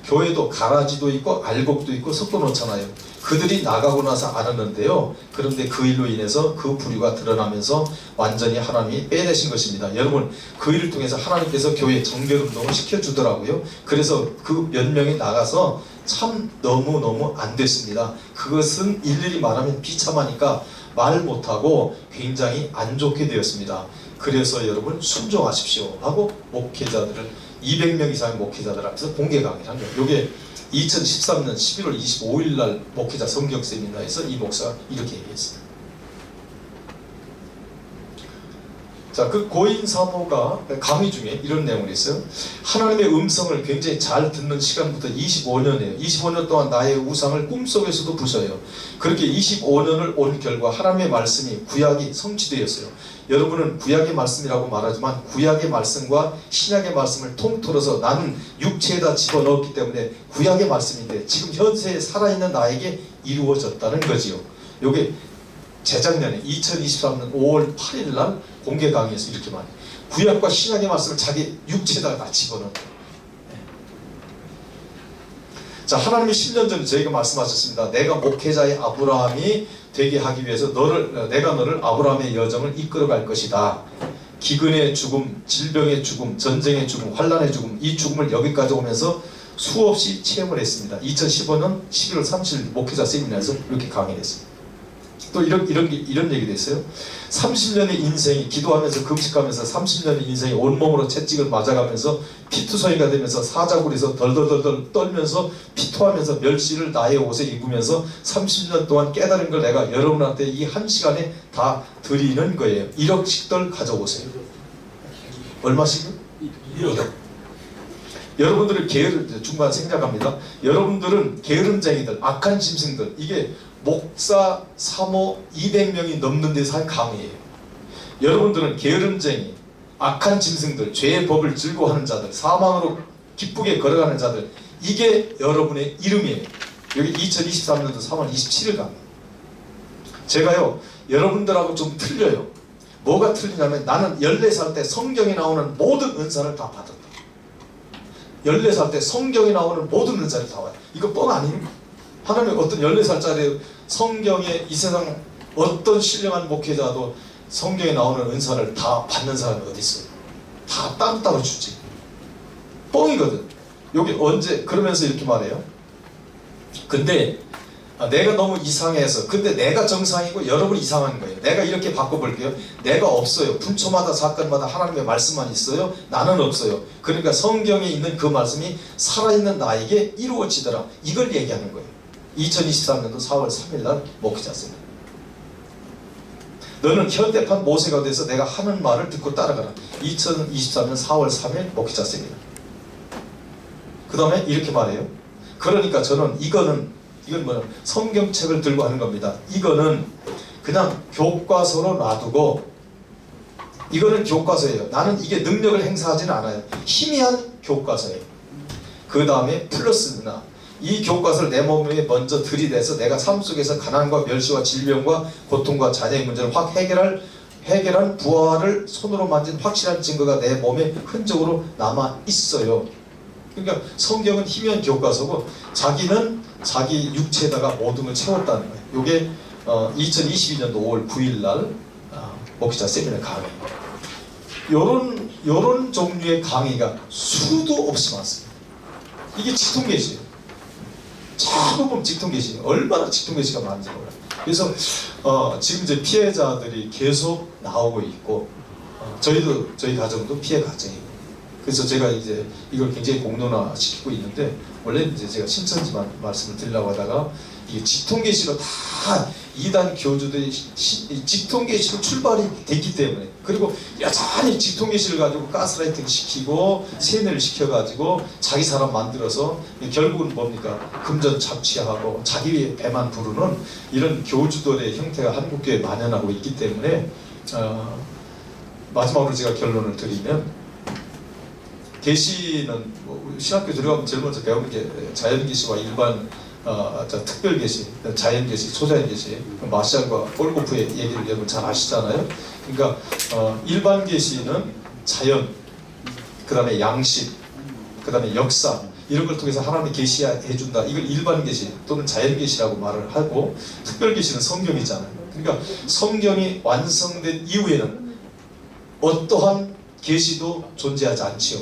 S4: 교회도 가라지도 있고 알곡도 있고 섞어 놓잖아요. 그들이 나가고 나서 알았는데요. 그런데 그 일로 인해서 그 부류가 드러나면서 완전히 하나님이 빼내신 것입니다. 여러분, 그 일을 통해서 하나님께서 교회 정결운동을 시켜주더라고요. 그래서 그 몇 명이 나가서 참 너무너무 안 됐습니다. 그것은 일일이 말하면 비참하니까 말 못하고 굉장히 안 좋게 되었습니다. 그래서 여러분 순종하십시오 하고 목회자들을 200명 이상의 목회자들 앞에서 공개 강의를 한 거예요. 이게 2013년 11월 25일 날 목회자 성경 세미나에서 이 목사가 이렇게 얘기했어요. 자, 그 고인 사모가 강의 중에 이런 내용을 했어요. 하나님의 음성을 굉장히 잘 듣는 시간부터 25년이에요. 25년 동안 나의 우상을 꿈속에서도 부숴요. 그렇게 25년을 온 결과 하나님의 말씀이 구약이 성취되었어요. 여러분은 구약의 말씀이라고 말하지만 구약의 말씀과 신약의 말씀을 통틀어서 나는 육체에다 집어넣었기 때문에 구약의 말씀인데 지금 현세에 살아있는 나에게 이루어졌다는 거지요. 요게 재작년에 2023년 5월 8일 날 공개 강의에서 이렇게 말해요. 구약과 신약의 말씀을 자기 육체에다 다 집어넣은 거예요. 자, 하나님이 10년 전에 저희가 말씀하셨습니다. 내가 목회자의 아브라함이 되게 하기 위해서 내가 너를 아브라함의 여정을 이끌어갈 것이다. 기근의 죽음, 질병의 죽음, 전쟁의 죽음, 환란의 죽음, 이 죽음을 여기까지 오면서 수없이 체험을 했습니다. 2015년 11월 30일 목회자 세미나에서 이렇게 강의를 했습니다. 또 이런 얘기도 있어요. 30년의 인생이 기도하면서 금식하면서 30년의 인생이 온몸으로 채찍을 맞아가면서 피투성이가 되면서 사자굴에서 덜덜덜 떨면서 피토하면서 멸시를 나의 옷에 입으면서 30년 동안 깨달은 걸 내가 여러분한테 이 한 시간에 다 드리는 거예요. 1억씩들 가져오세요. 얼마씩요? 1억. 여러분들은 게으름, 중간 생략합니다. 여러분들은 게으름쟁이들, 악한 짐승들, 이게 목사, 사모 200명이 넘는 데서 한 강의예요. 여러분들은 게으름쟁이, 악한 짐승들, 죄의 법을 즐거워하는 자들, 사망으로 기쁘게 걸어가는 자들, 이게 여러분의 이름이에요. 여기 2023년도 3월 27일 강의. 제가요, 여러분들하고 좀 틀려요. 뭐가 틀리냐면 나는 14살 때 성경에 나오는 모든 은사를 다 받았다. 14살 때 성경에 나오는 모든 은사를 다 받았다. 이거 뻥 아니에요? 하나님 어떤 14살짜리 성경에 이 세상 어떤 신령한 목회자도 성경에 나오는 은사를 다 받는 사람이 어디 있어요? 다 따로따로 주지. 뻥이거든. 여기 언제 그러면서 이렇게 말해요. 근데 내가 너무 이상해서 근데 내가 정상이고 여러분 이상한 거예요. 내가 이렇게 바꿔볼게요. 내가 없어요. 분초마다 사건마다 하나님의 말씀만 있어요. 나는 없어요. 그러니까 성경에 있는 그 말씀이 살아있는 나에게 이루어지더라. 이걸 얘기하는 거예요. 2023년도 4월 3일 날 목회자입니다. 너는 현대판 모세가 돼서 내가 하는 말을 듣고 따라가라. 2023년 4월 3일 목회자입니다. 그 다음에 이렇게 말해요. 그러니까 저는 이건 뭐냐, 성경책을 들고 하는 겁니다. 이거는 그냥 교과서로 놔두고 이거는 교과서예요. 나는 이게 능력을 행사하지는 않아요. 희미한 교과서예요. 그 다음에 플러스나 이 교과서를 내 몸에 먼저 들이대서 내가 삶 속에서 가난과 멸시와 질병과 고통과 자녀의 문제를 확 해결한 부활을 손으로 만진 확실한 증거가 내 몸에 흔적으로 남아 있어요. 그러니까 성경은 희미한 교과서고 자기는 자기 육체에다가 모든 걸 채웠다는 거예요. 이게 2022년도 5월 9일 날 목회자 세미나 강의. 요런 종류의 강의가 수도 없이 많습니다. 이게 직통계시예요. 대부분 직통계시. 얼마나 직통계시가 많은지 몰라요. 그래서 지금 이제 피해자들이 계속 나오고 있고 저희 가정도 피해 가정이고. 그래서 제가 이제 이걸 굉장히 공론화시키고 있는데 원래 이제 제가 신천지만 말씀을 드리려고 하다가 이게 직통계시로 다 이단 교주들이 직통계시로 출발이 됐기 때문에 그리고 여전히 직통계시를 가지고 가스라이팅 시키고 세뇌를 시켜가지고 자기 사람 만들어서 결국은 뭡니까 금전 착취하고 자기 배만 부르는 이런 교주들의 형태가 한국교회에 만연하고 있기 때문에 마지막으로 제가 결론을 드리면 계시는 뭐 신학교 들어가면 제일 먼저 배우는 게 자연계시와 일반 특별계시, 자연계시, 초자연계시, 마샬과 올고프의 얘기를 여러분 잘 아시잖아요. 그러니까 일반 계시는 자연, 그 다음에 양식, 그 다음에 역사 이런 걸 통해서 하나님이 계시해준다. 이걸 일반 계시 또는 자연 계시라고 말을 하고 특별 계시는 성경이잖아요. 그러니까 성경이 완성된 이후에는 어떠한 계시도 존재하지 않지요.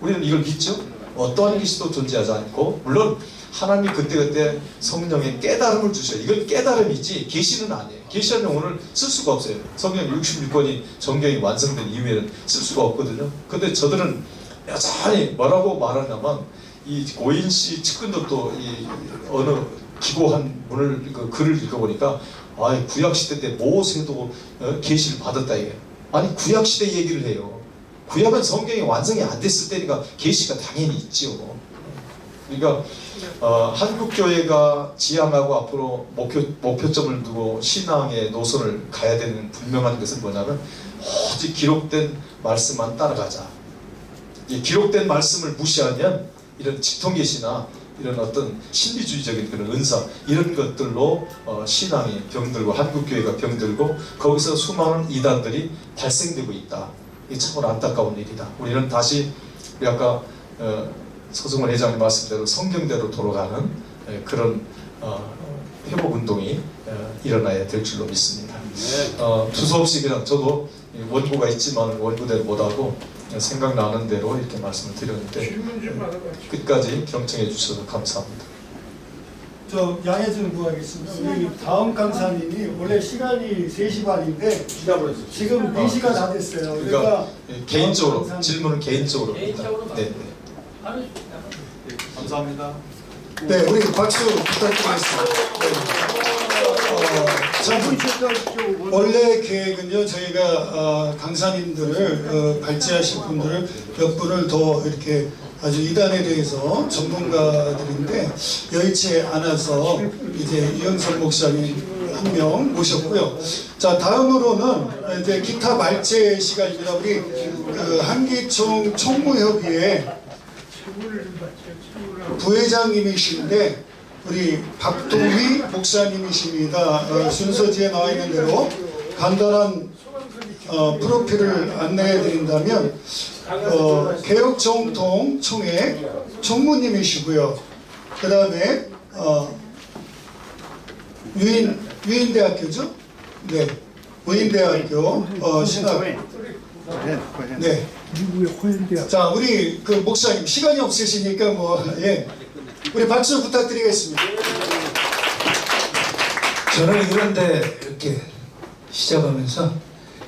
S4: 우리는 이걸 믿죠. 어떠한 계시도 존재하지 않고 물론 하나님 그때그때 성령의 깨달음을 주셔요. 이건 깨달음이지 계시는 아니에요. 계시는 오늘 쓸 수가 없어요. 성경 66권이 정경이 완성된 이후에는 쓸 수가 없거든요. 근데 저들은 여전히 뭐라고 말하냐면 이 고인씨 측근들도 이 어느 기고한 문을 그 글을 읽어보니까 구약 시대 때 모세도 계시를 받았다 이게. 아니 구약 시대 얘기를 해요. 구약은 성경이 완성이 안 됐을 때니까 계시가 당연히 있지요. 그러니까 한국 교회가 지향하고 앞으로 목표점을 두고 신앙의 노선을 가야 되는 분명한 것은 뭐냐면 오직 기록된 말씀만 따라가자. 이 기록된 말씀을 무시하면 이런 직통계시나 이런 어떤 신비주의적인 그런 은사 이런 것들로 신앙이 병들고 한국교회가 병들고 거기서 수많은 이단들이 발생되고 있다. 이게 참으로 안타까운 일이다. 우리는 다시 우리 아까 서승원 회장님 말씀대로 성경대로 돌아가는 그런 회복운동이 일어나야 될 줄로 믿습니다. 두서없이 그냥 저도 원고가 있지만 원고대로 못하고 생각나는 대로 이렇게 말씀을 드렸는데
S5: 질문 좀 받아봐요.
S4: 끝까지 경청해 주셔서 감사합니다.
S1: 저 양해 좀 구하겠습니다. 우리 다음 강사님이 원래 시간이 3시 반인데 지금 4시가 다 됐어요.
S4: 그러니까 개인적으로
S1: 강사님.
S4: 질문은 개인적으로
S3: 개인적으로
S4: 네.
S2: 감사합니다.
S1: 네, 우리 박수 부탁드리겠습니다. 자, 원래 계획은요, 저희가 강사님들을 발제하실 분들을 몇 분을 더 이렇게 아주 이단에 대해서 전문가들인데 여의치 않아서 이제 이영선 목사님 한 명 모셨고요. 자, 다음으로는 이제 기타 발제 시간입니다. 우리 그 한기총 총무협의회 부회장님이신데 우리 박동희 목사님이십니다. 순서지에 나와 있는 대로 간단한 프로필을 안내해 드린다면 개혁정통총회 총무님이시고요. 그 다음에 유인대학교죠? 네, 유인대학교 신학. 네. 자, 우리 그 목사님 시간이 없으시니까 우리 박수 부탁드리겠습니다.
S6: 저는 이런데 이렇게 시작하면서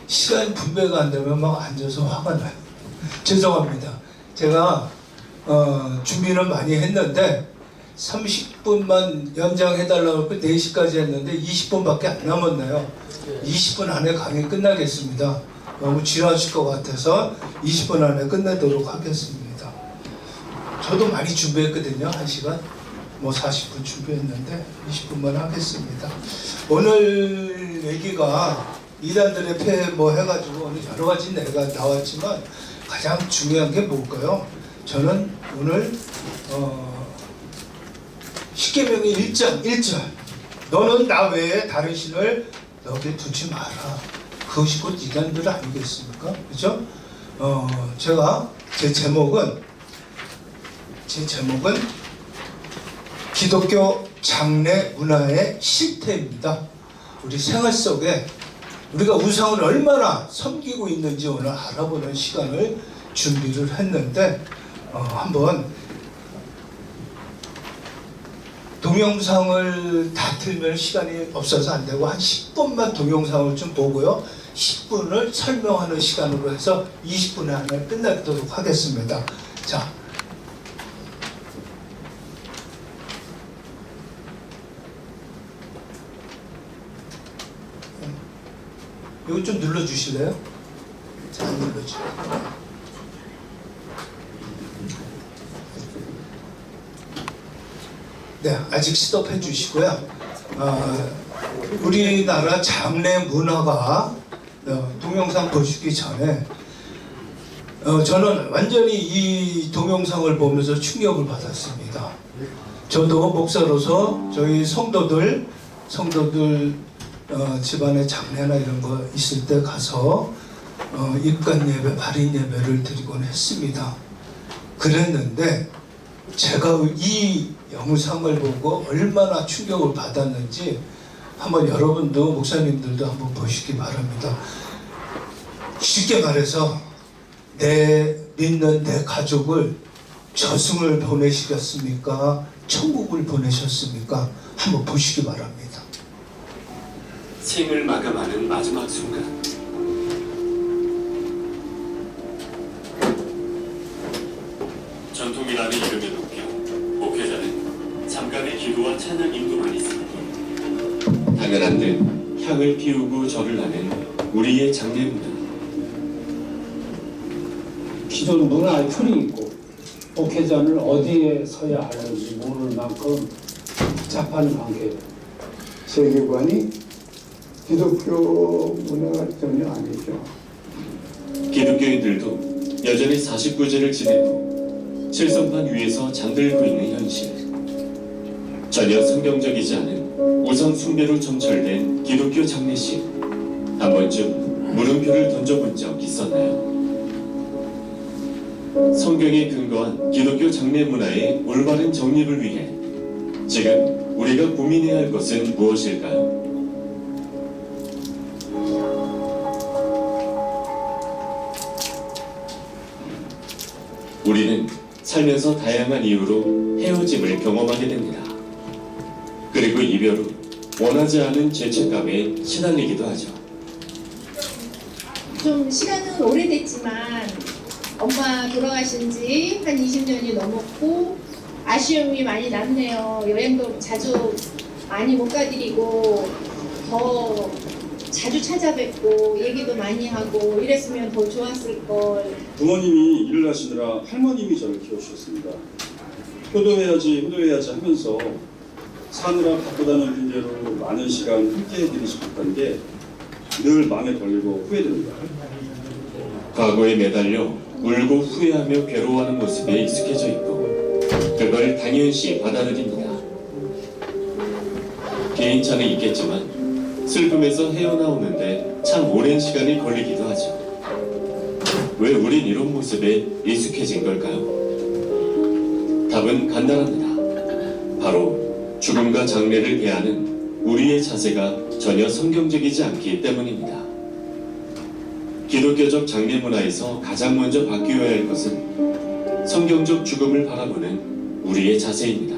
S6: 시간 분배가 안 되면 막 앉아서 화가 나요. 죄송합니다. 제가 준비는 많이 했는데 30분만 연장해달라고 4시까지 했는데 20분밖에 안 남았네요. 20분 안에 강의 끝나겠습니다. 너무 지루하실 것 같아서 20분 안에 끝내도록 하겠습니다. 저도 많이 준비했거든요. 1시간 40분 준비했는데 20분만 하겠습니다. 오늘 얘기가 이단들의 폐해 해가지고 오늘 여러 가지 내가 나왔지만 가장 중요한 게 뭘까요? 저는 오늘 십계명의 1절 너는 나 외에 다른 신을 너게 두지 마라. 그것이 곧 이단들 아니겠습니까? 그죠? 제가 제 제목은 기독교 장례 문화의 실태입니다. 우리 생활 속에 우리가 우상을 얼마나 섬기고 있는지 오늘 알아보는 시간을 준비를 했는데 한번 동영상을 다 틀면 시간이 없어서 안 되고 한 10분만 동영상을 좀 보고요. 10분을 설명하는 시간으로 해서 20분 안에 끝내도록 하겠습니다. 자, 이거 좀 눌러주실래요? 잘 눌러주세요. 네, 아직 스톱해 주시고요. 우리나라 장례 문화가 동영상 보시기 전에 저는 완전히 이 동영상을 보면서 충격을 받았습니다. 저도 목사로서 저희 성도들 집안에 장례나 이런 거 있을 때 가서 입관 예배, 발인 예배를 드리곤 했습니다. 그랬는데 제가 이 영상을 보고 얼마나 충격을 받았는지 한번 여러분도 목사님들도 한번 보시기 바랍니다. 쉽게 말해서 내 믿는 내 가족을 저승을 보내시겠습니까? 천국을 보내셨습니까? 한번 보시기 바랍니다.
S7: 생을 마감하는 마지막 순간, 전통이라는 이름에 높여 목회자는 잠깐의 기도와 찬양 인도만 있으니 당연한 듯 향을 피우고 절을 하는 우리의 장례 문화.
S8: 기존 문화의 틀이 있고 목회자는 어디에 서야 하는지 모를 만큼 복잡한 관계예요.
S9: 세계관이 기독교 문화가 전혀 아니죠.
S7: 기독교인들도 여전히 49제를 지내고 칠성판 위에서 잠들고 있는 현실. 전혀 성경적이지 않은 우상 숭배로 점철된 기독교 장례식. 한 번쯤 물음표를 던져본 적 있었나요? 성경에 근거한 기독교 장례 문화의 올바른 정립을 위해 지금 우리가 고민해야 할 것은 무엇일까요? 우리는 살면서 다양한 이유로 헤어짐을 경험하게 됩니다. 그리고 이별 후 원하지 않은 죄책감에 시달리기도 하죠.
S10: 좀 시간은 오래됐지만 엄마 돌아가신 지 한 20년이 넘었고 아쉬움이 많이 남네요. 여행도 자주 많이 못 가드리고 더 자주 찾아뵙고 얘기도 많이 하고 이랬으면 더 좋았을 걸.
S11: 부모님이 일을 하시느라 할머님이 저를 키워주셨습니다. 효도해야지 하면서 사느라 바쁘다는 핑계로 많은 시간 함께 해드리지 못한 게 늘 마음에 걸리고 후회됩니다.
S7: 과거에 매달려 울고 후회하며 괴로워하는 모습에 익숙해져 있고 그걸 당연시 받아들입니다. 개인차는 있겠지만 슬픔에서 헤어나오는데 참 오랜 시간이 걸리기도 하죠. 왜 우린 이런 모습에 익숙해진 걸까요? 답은 간단합니다. 바로 죽음과 장례를 대하는 우리의 자세가 전혀 성경적이지 않기 때문입니다. 기독교적 장례 문화에서 가장 먼저 바뀌어야 할 것은 성경적 죽음을 바라보는 우리의 자세입니다.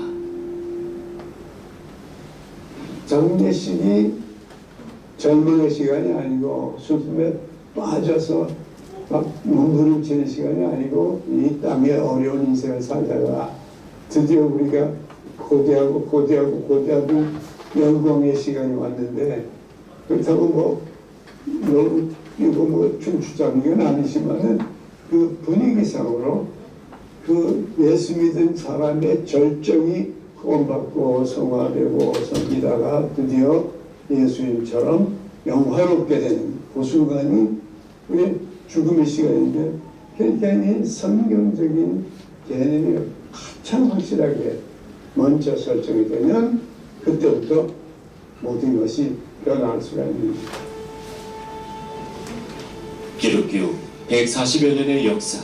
S9: 장례식이 젊은 시간이 아니고 슬픔에 빠져서 막 몸부림치는 시간이 아니고 이 땅에 어려운 인생을 살다가 드디어 우리가 고대하고 영광의 시간이 왔는데 그렇다고 이거 춤추자는 건 아니지만은 그 분위기상으로 그 예수 믿은 사람의 절정이 구원받고 성화되고 섬기다가 드디어 예수님처럼 영화롭게 되는 그 순간이 우리 죽음의 시간인데 굉장히 성경적인 개념이 가장 확실하게 먼저 설정이 되면 그때부터 모든 것이 변할 수가 있습니다.
S7: 기독교 140여 년의 역사,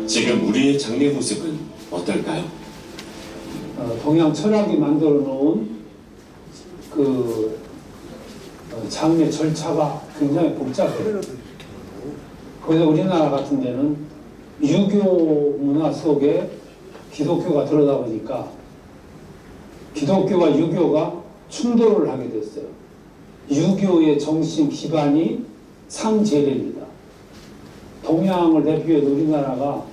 S7: 지금 우리의 장례 모습은 어떨까요?
S8: 동양 철학이 만들어 놓은 장례 절차가 굉장히 복잡해요. 그래서 우리나라 같은 데는 유교 문화 속에 기독교가 들어다 보니까 기독교와 유교가 충돌을 하게 됐어요. 유교의 정신 기반이 상제례입니다. 동양을 대표해서 우리나라가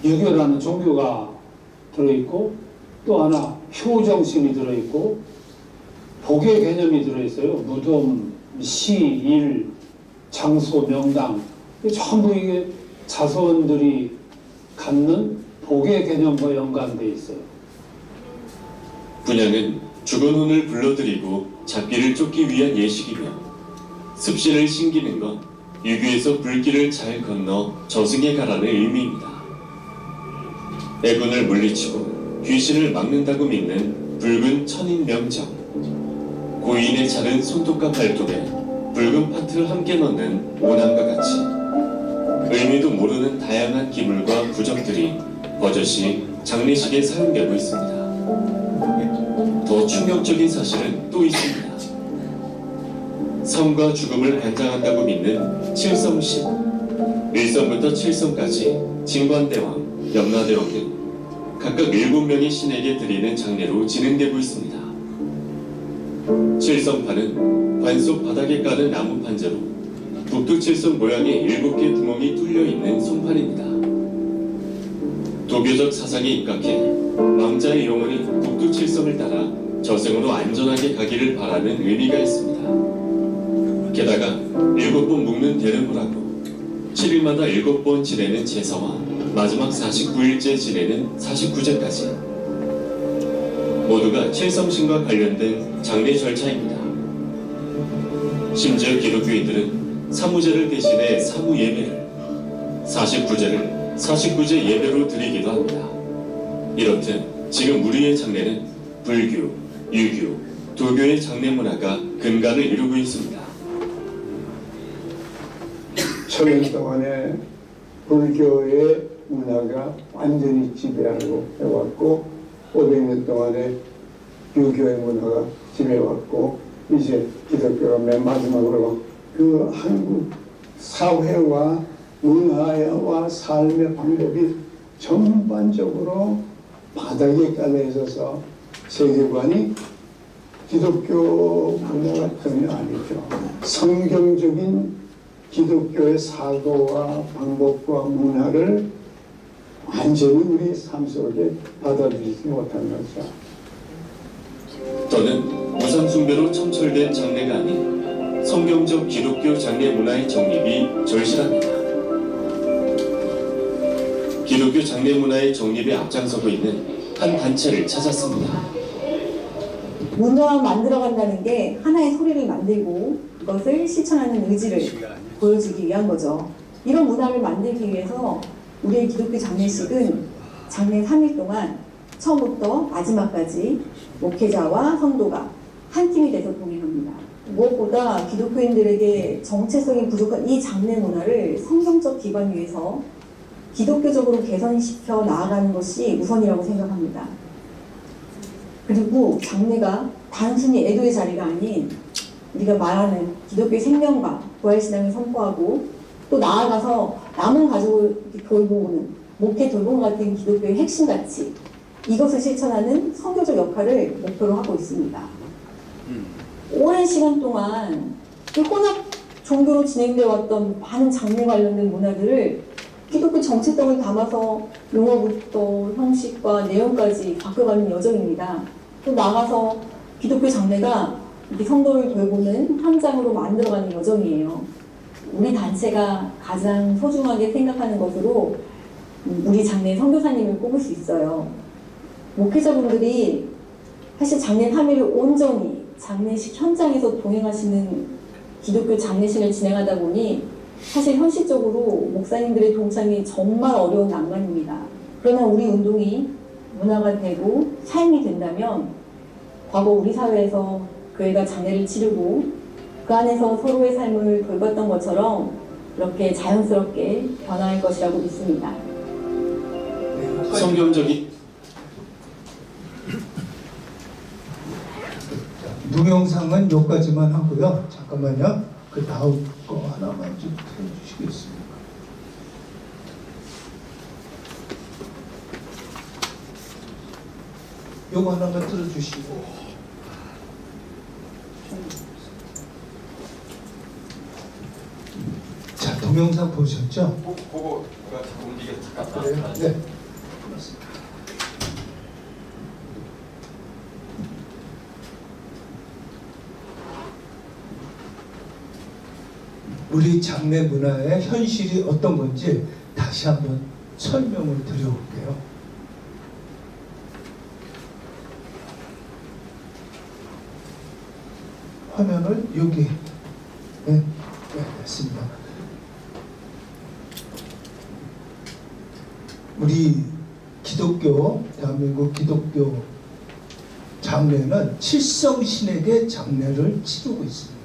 S8: 유교라는 종교가 들어있고 또 하나 효정신이 들어있고 복의 개념이 들어있어요. 무덤, 시, 일, 장소, 명당 전부 이게 자손들이 갖는 복의 개념과 연관되어 있어요.
S7: 분양은 죽은 혼을 불러들이고 잡기를 쫓기 위한 예식이며 습신을 신기는 건 유교에서 불길을 잘 건너 저승에 가라는 의미입니다. 애군을 물리치고 귀신을 막는다고 믿는 붉은 천인 명정, 고인의 작은 손톱과 발톱에 붉은 파트를 함께 넣는 오남과 같이 의미도 모르는 다양한 기물과 부적들이 버젓이 장례식에 사용되고 있습니다. 더 충격적인 사실은 또 있습니다. 삶과 죽음을 관장한다고 믿는 칠성신, 1성부터 7성까지 진관대왕, 염라대왕 등 각각 7명의 신에게 드리는 장례로 진행되고 있습니다. 칠성판은 관 속 바닥에 까는 나무 판자로 북두칠성 모양의 7개 구멍이 뚫려 있는 송판입니다. 도교적 사상에 입각해 망자의 영혼이 북두칠성을 따라 저승으로 안전하게 가기를 바라는 의미가 있습니다. 게다가 7번 묵는 대름을 하고 7일마다 7번 지내는 제사와 마지막 49일째 지내는 49제까지 모두가 칠성신과 관련된 장례 절차입니다. 심지어 기독교인들은 사무제를 대신해 사무예배를, 49제를 49제 예배로 드리기도 합니다. 이렇듯 지금 우리의 장례는 불교, 유교, 도교의 장례 문화가 근간을 이루고 있습니다.
S9: 1000년 동안에 불교의 문화가 완전히 지배하고 해왔고 500년 동안에 유교의 문화가 지배해왔고 이제 기독교가 맨 마지막으로 그 한국 사회와 문화와 삶의 방법이 전반적으로 바닥에 깔려 있어서 세계관이 기독교 문화가 전혀 아니죠. 성경적인 기독교의 사고와 방법과 문화를 완전히 우리 삶 속에 받아들이지 못한 거죠.
S7: 또는 우상숭배로 첨철된 장례가 아닌 성경적 기독교 장례 문화의 정립이 절실합니다. 기독교 장례 문화의 정립에 앞장서고 있는 한 단체를 찾았습니다.
S12: 문화 만들어간다는 게 하나의 소리를 만들고 그것을 실천하는 의지를 보여주기 위한 거죠. 이런 문화를 만들기 위해서 우리의 기독교 장례식은 장례 3일 동안 처음부터 마지막까지 목회자와 성도가 한 팀이 돼서 동행합니다. 무엇보다 기독교인들에게 정체성이 부족한 이 장례 문화를 성경적 기반 위에서 기독교적으로 개선시켜 나아가는 것이 우선이라고 생각합니다. 그리고 장례가 단순히 애도의 자리가 아닌 우리가 말하는 기독교의 생명과 부활신앙을 선포하고 또 나아가서 남은 가족을 돌보는 목회 돌봄 같은 기독교의 핵심 가치 이것을 실천하는 선교적 역할을 목표로 하고 있습니다. 오랜 시간 동안 그 혼합 종교로 진행되어 왔던 많은 장례 관련된 문화들을 기독교 정체성을 담아서 용어부터 형식과 내용까지 바꿔가는 여정입니다. 또 나가서 기독교 장례가 성도를 돌보는 현장으로 만들어가는 여정이에요. 우리 단체가 가장 소중하게 생각하는 것으로 우리 장례 선교사님을 꼽을 수 있어요. 목회자분들이 사실 장례 3일을 온전히 장례식 현장에서 동행하시는 기독교 장례식을 진행하다 보니 사실 현실적으로 목사님들의 동참이 정말 어려운 난관입니다. 그러나 우리 운동이 문화가 되고 삶이 된다면 과거 우리 사회에서 교회가 장례를 치르고 그 안에서 서로의 삶을 돌봤던 것처럼 그렇게 자연스럽게 변화할 것이라고 믿습니다.
S7: 성경적인
S6: 동영상은 여기까지만 하고요. 잠깐만요. 그 다음 거 하나만 좀 틀어주시겠습니까? 요거 하나만 틀어주시고. 자, 동영상 보셨죠?
S2: 그거가 자꾸 움직여
S6: 그래요? 네. 우리 장례 문화의 현실이 어떤 건지 다시 한번 설명을 드려볼게요. 화면을 여기 네, 됐습니다. 우리 기독교, 대한민국 기독교 장례는 칠성신에게 장례를 치르고 있습니다.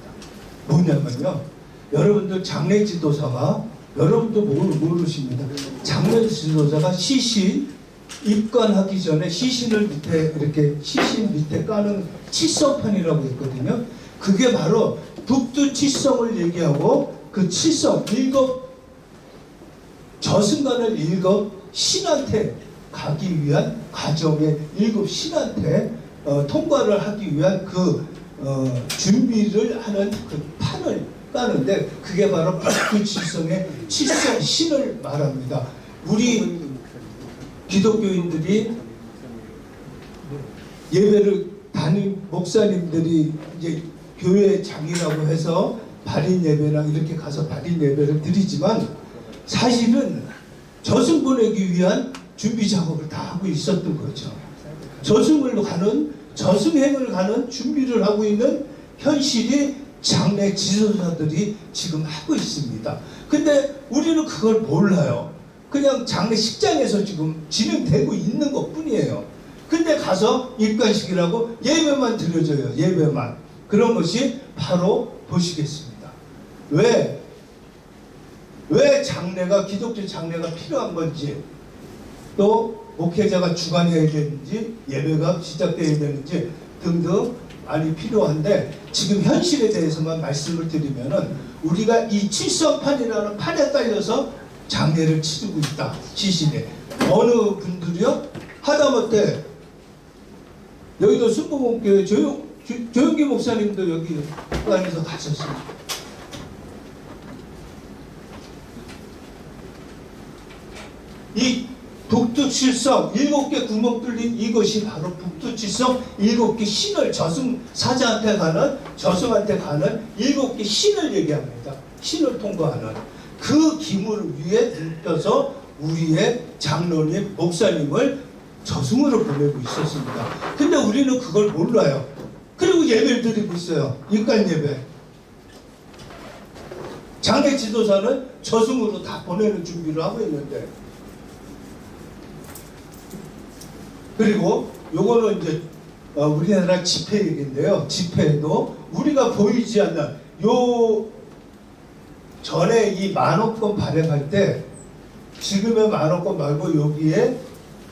S6: 뭐냐면요, 여러분들 장례 지도사가 여러분도 모르십니다. 장례 지도자가 시신 입관하기 전에 시신을 밑에 이렇게 시신 밑에 까는 칠성판이라고 있거든요. 그게 바로 북두칠성을 얘기하고 그 칠성 일곱 저승간을 일곱 신한테 가기 위한 과정에 7신한테 통과를 하기 위한 그 준비를 하는 그 판을 까는데 그게 바로 북두칠성의 칠성신을 말합니다. 우리 기독교인들이 예배를 담임 목사님들이 이제 교회 장이라고 해서 발인 예배나 이렇게 가서 발인 예배를 드리지만 사실은 저승 보내기 위한 준비 작업을 다 하고 있었던 거죠. 저승을 가는 저승행을 가는 준비를 하고 있는 현실이 장례 지도자들이 지금 하고 있습니다. 근데 우리는 그걸 몰라요. 그냥 장례식장에서 지금 진행되고 있는 것 뿐이에요. 근데 가서 입관식이라고 예배만 드려져요. 예배만. 그런 것이 바로 보시겠습니다. 왜 장례가 기독교 장례가 필요한 건지 또 목회자가 주관해야 되는지 예배가 시작돼야 되는지 등등 많이 필요한데 지금 현실에 대해서만 말씀을 드리면은 우리가 이 칠성판이라는 판에 딸려서 장례를 치르고 있다. 시신에 어느 분들이요? 하다못해 여의도 순복음교회 조영기 목사님도 여기 안에서 가셨습니다. 이 북두칠성 7개 구멍 뚫린 이것이 바로 북두칠성 7개 신을 저승사자한테 가는 저승한테 가는 7개 신을 얘기합니다. 신을 통과하는 그 기물을 위해 들떠서 우리의 장로님 목사님을 저승으로 보내고 있었습니다. 근데 우리는 그걸 몰라요. 그리고 예배를 드리고 있어요. 입관 예배. 장례 지도사는 저승으로 다 보내는 준비를 하고 있는데 그리고 요거는 이제 우리나라 집회 얘기인데요. 집회에도 우리가 보이지 않는 요 전에 이 만원권 발행할 때 지금의 만원권 말고 여기에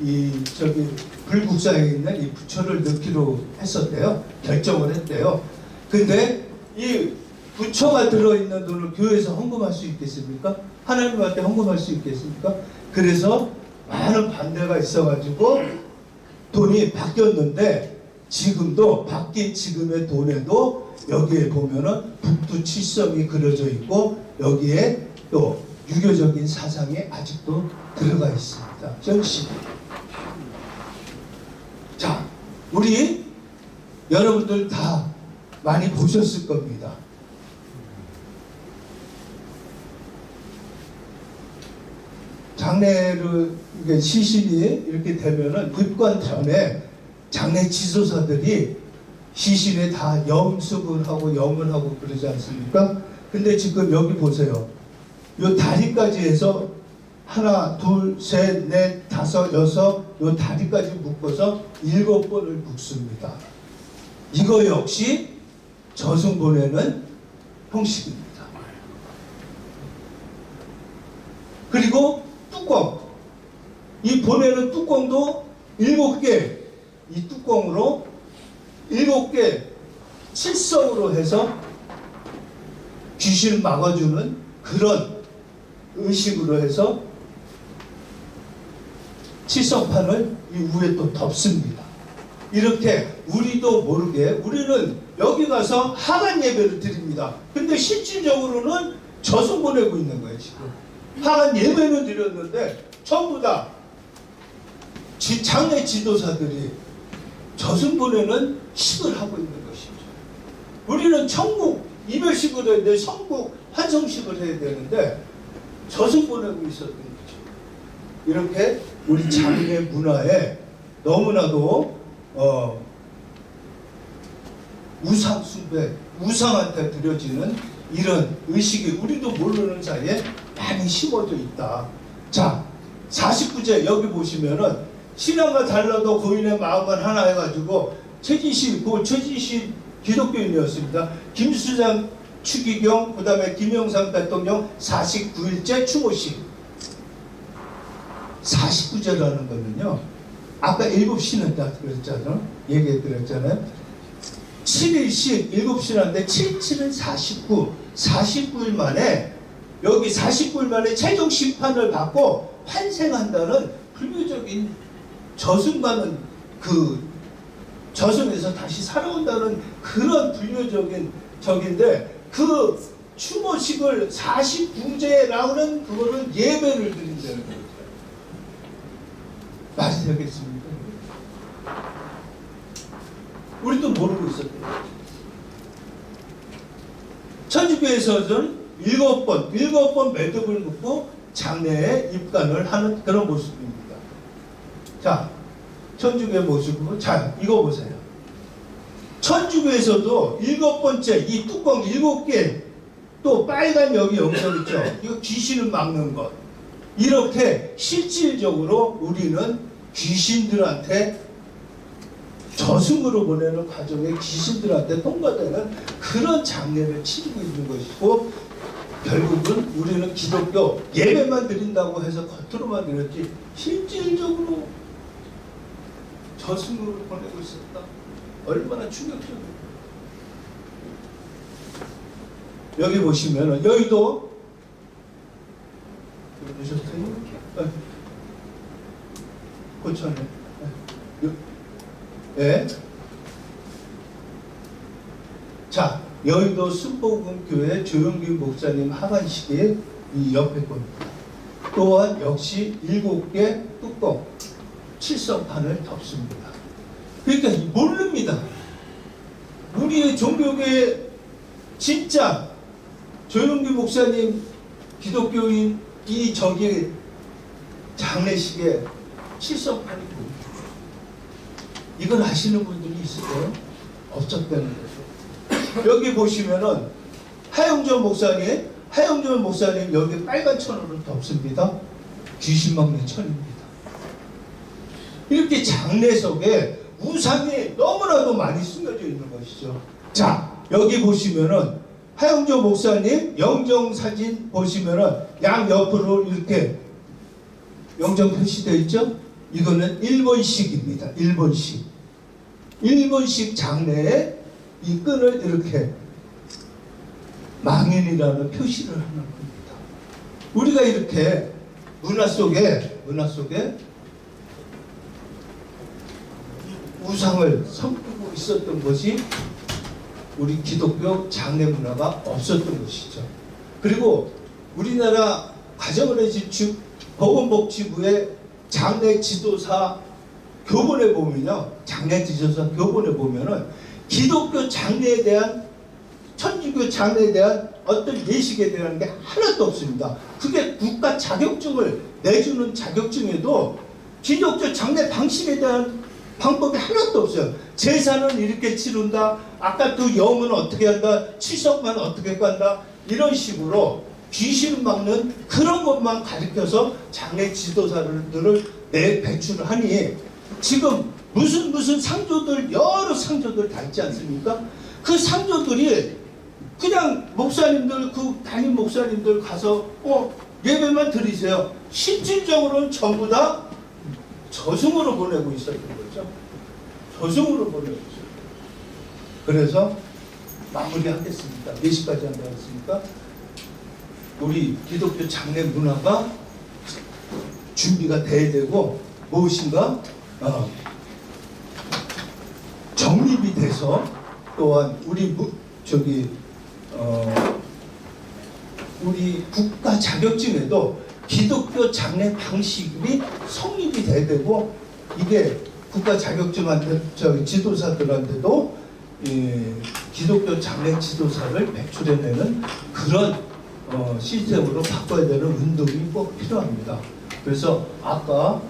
S6: 이 저기 불국사에 있는 이 부처를 넣기로 했었대요. 결정을 했대요. 근데 이 부처가 들어있는 돈을 교회에서 헌금할 수 있겠습니까? 하나님한테 헌금할 수 있겠습니까? 그래서 많은 반대가 있어가지고 돈이 바뀌었는데 지금도 바뀐 지금의 돈에도 여기에 보면은 북두칠성이 그려져 있고 여기에 또 유교적인 사상이 아직도 들어가 있습니다. 현실. 자, 우리 여러분들 다 많이 보셨을 겁니다. 장례를 이게 시신이 이렇게 되면은 입관 전에 장례 지도사들이 시신에 다 염습을 하고 염을 하고 그러지 않습니까? 근데 지금 여기 보세요. 요 다리까지 해서 하나, 둘, 셋, 넷, 다섯, 여섯 요 다리까지 묶어서 7번을 묶습니다. 이거 역시 저승 보내는 형식입니다. 그리고 뚜껑. 이 보내는 뚜껑도 7개. 이 뚜껑으로 7개 칠성으로 해서 귀신을 막아주는 그런 의식으로 해서 칠성판을 이 위에 또 덮습니다. 이렇게 우리도 모르게 우리는 여기 가서 하간 예배를 드립니다. 근데 실질적으로는 저승 보내고 있는 거예요. 지금 하간 예배는 드렸는데 전부 다 장례 지도사들이 저승 보내는 식을 하고 있는 것이죠. 우리는 천국 이별식을 해야 돼, 성국 환성식을 해야 되는데 저승 보내고 있었던 거죠. 이렇게 우리 장례 문화에 너무나도 우상 숭배, 우상한테 드려지는 이런 의식이 우리도 모르는 사이에 많이 심어져 있다. 자, 49제 여기 보시면은 신앙과 달라도 고인의 마음은 하나 해가지고 최진실 기독교인이었습니다. 김수장 추기경, 그 다음에 김영삼 대통령 49일째 추모식. 49제라는 거는요, 아까 7시는 다 그랬잖아요. 얘기해 드렸잖아요. 7일씩 7시라는데 77은 49. 49일 만에, 여기 49일 만에 최종 심판을 받고 환생한다는 불교적인 저승과는 그 저승에서 다시 살아온다는 그런 불교적인 적인데 그 추모식을 49제라는 그거는 예배를 드린다는 거예요. 말이 되겠습니까? 우리도 모르고 있었대요. 천주교에서는 7번 매듭을 놓고 장례에 입관을 하는 그런 모습입니다. 자, 천주교의 모습으로 자, 이거 보세요. 천주교에서도 7번째 이 뚜껑 7개 또 빨간 여기 영석 있죠. 이거 귀신을 막는 것. 이렇게 실질적으로 우리는 귀신들한테 저승으로 보내는 과정에 귀신들한테 통과되는 그런 장례를 치르고 있는 것이고, 결국은 우리는 기독교 예배만 드린다고 해서 겉으로만 드렸지 실질적으로 저승으로 보내고 있었다. 얼마나 충격적이에요. 여기 보시면은 여의도 보셨어요? 고천에. 예. 자, 여의도 순복음교회 조영균 목사님 하반식이 이 옆에 겁니다. 또한 역시 7개 뚜껑 칠성판을 덮습니다. 그러니까 모릅니다. 우리의 종교계 진짜 조영균 목사님 기독교인 이 저기 장례식에 칠성판이 보입니다. 이걸 아시는 분들이 있을까요? 없었다는 거죠. 여기 보시면은 하영조 목사님 여기 빨간 천으로 덮습니다. 귀신 막는 천입니다. 이렇게 장례석에 우상이 너무나도 많이 숨겨져 있는 것이죠. 자, 여기 보시면은 하영조 목사님 영정 사진 보시면은 양 옆으로 이렇게 영정 표시되어 있죠? 이거는 일본식입니다. 일본식 장례에 이 끈을 이렇게 망인이라는 표시를 하는 겁니다. 우리가 이렇게 문화 속에 우상을 섬기고 있었던 것이 우리 기독교 장례 문화가 없었던 것이죠. 그리고 우리나라 가정의식주 보건복지부의 장례 지도사 교본에 보면요, 장례 지도사 교본에 보면은 기독교 장례에 대한, 천주교 장례에 대한 어떤 예식에 대한 게 하나도 없습니다. 그게 국가 자격증을 내주는 자격증에도 기독교 장례 방식에 대한 방법이 하나도 없어요. 제사는 이렇게 치른다, 아까 또 영은 어떻게 한다, 칠성만 어떻게 간다, 이런 식으로 귀신을 막는 그런 것만 가르쳐서 장례 지도사들을 배출을 하니, 지금 무슨 상조들, 여러 상조들 다 있지 않습니까? 그 상조들이 그냥 목사님들, 그 담임 목사님들 가서 예배만 드리세요. 실질적으로는 전부 다 저승으로 보내고 있었던 거죠. 저승으로 보내고 있어요. 그래서 마무리하겠습니다. 4시까지 한다고 했으니까 우리 기독교 장례 문화가 준비가 돼야 되고, 무엇인가 정립이 돼서, 또한 우리 우리 국가 자격증에도 기독교 장례 방식이 성립이 돼야 되고, 이게 국가 자격증한테 지도사들한테도 기독교 장례 지도사를 배출해내는 그런 시스템으로 바꿔야 되는 운동이 꼭 필요합니다. 그래서 아까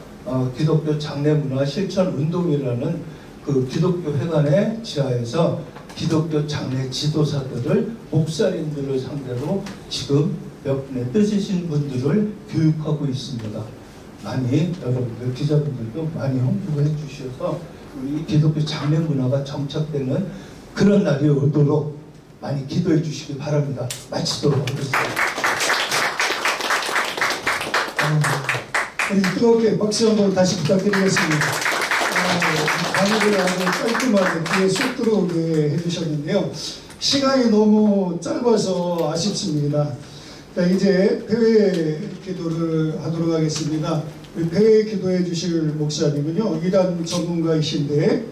S6: 기독교 장례 문화 실천 운동이라는 그 기독교 회관의 지하에서 기독교 장례 지도사들을, 목사님들을 상대로 지금 몇 분의 뜻이신 분들을 교육하고 있습니다. 많이 여러분들 기자분들도 많이 홍보해 주셔서 우리 기독교 장례 문화가 정착되는 그런 날이 오도록 많이 기도해 주시기 바랍니다. 마치도록 하겠습니다.
S1: 뜨겁게 박수 한번 다시 부탁드리겠습니다. 강의를 아주 깔끔하게 귀에 쏙 들어오게 해주셨는데요. 시간이 너무 짧아서 아쉽습니다. 자, 이제 폐회 기도를 하도록 하겠습니다. 폐회 기도해 주실 목사님은요, 이단 전문가이신데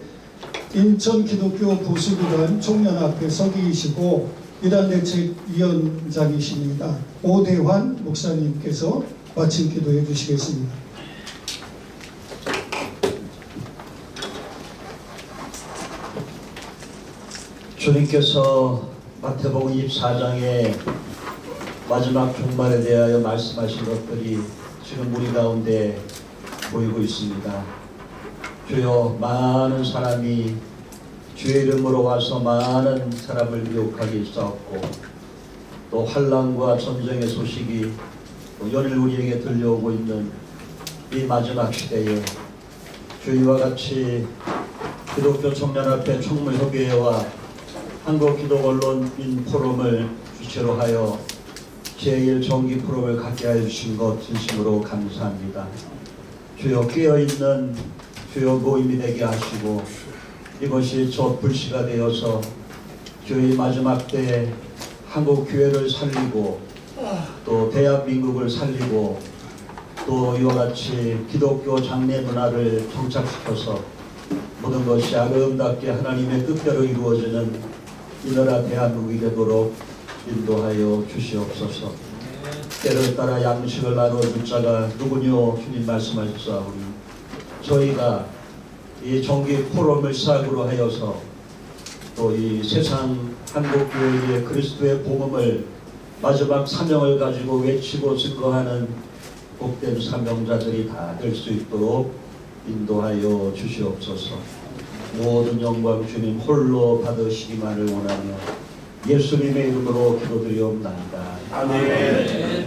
S1: 인천 기독교 보수기관 총연합회 서기이시고 이단 대책위원장이십니다. 오대환 목사님께서 마침 기도해 주시겠습니다.
S13: 주님께서 마태복음 24장의 마지막 종말에 대하여 말씀하신 것들이 지금 우리 가운데 보이고 있습니다. 주여, 많은 사람이 주의 이름으로 와서 많은 사람을 미혹하게 있었고, 또 환난과 전쟁의 소식이 연일 우리에게 들려오고 있는 이 마지막 시대에 주의와 같이 기독교 청년합회 총무협의회와 한국기독언론인 포럼을 주체로 하여 제1정기 포럼을 갖게 하여 주신 것 진심으로 감사합니다. 주여, 깨어있는 주여 모임이 되게 하시고 이것이 저 불씨가 되어서 주의 마지막 때에 한국 교회를 살리고 또 대한민국을 살리고 또 이와 같이 기독교 장례 문화를 정착시켜서 모든 것이 아름답게 하나님의 뜻대로 이루어지는 이 나라 대한민국이 되도록 인도하여 주시옵소서. 때를 따라 양식을 나눠줄 자가 누구뇨 주님 말씀하셨사오니 저희가 이 정기 포럼을 시작으로 하여서 또 이 세상 한국교회의 그리스도의 복음을 마지막 사명을 가지고 외치고 증거하는 복된 사명자들이 다 될 수 있도록 인도하여 주시옵소서. 모든 영광 주님 홀로 받으시기만을 원하며 예수님의 이름으로 기도드리옵나이다.
S5: 아멘.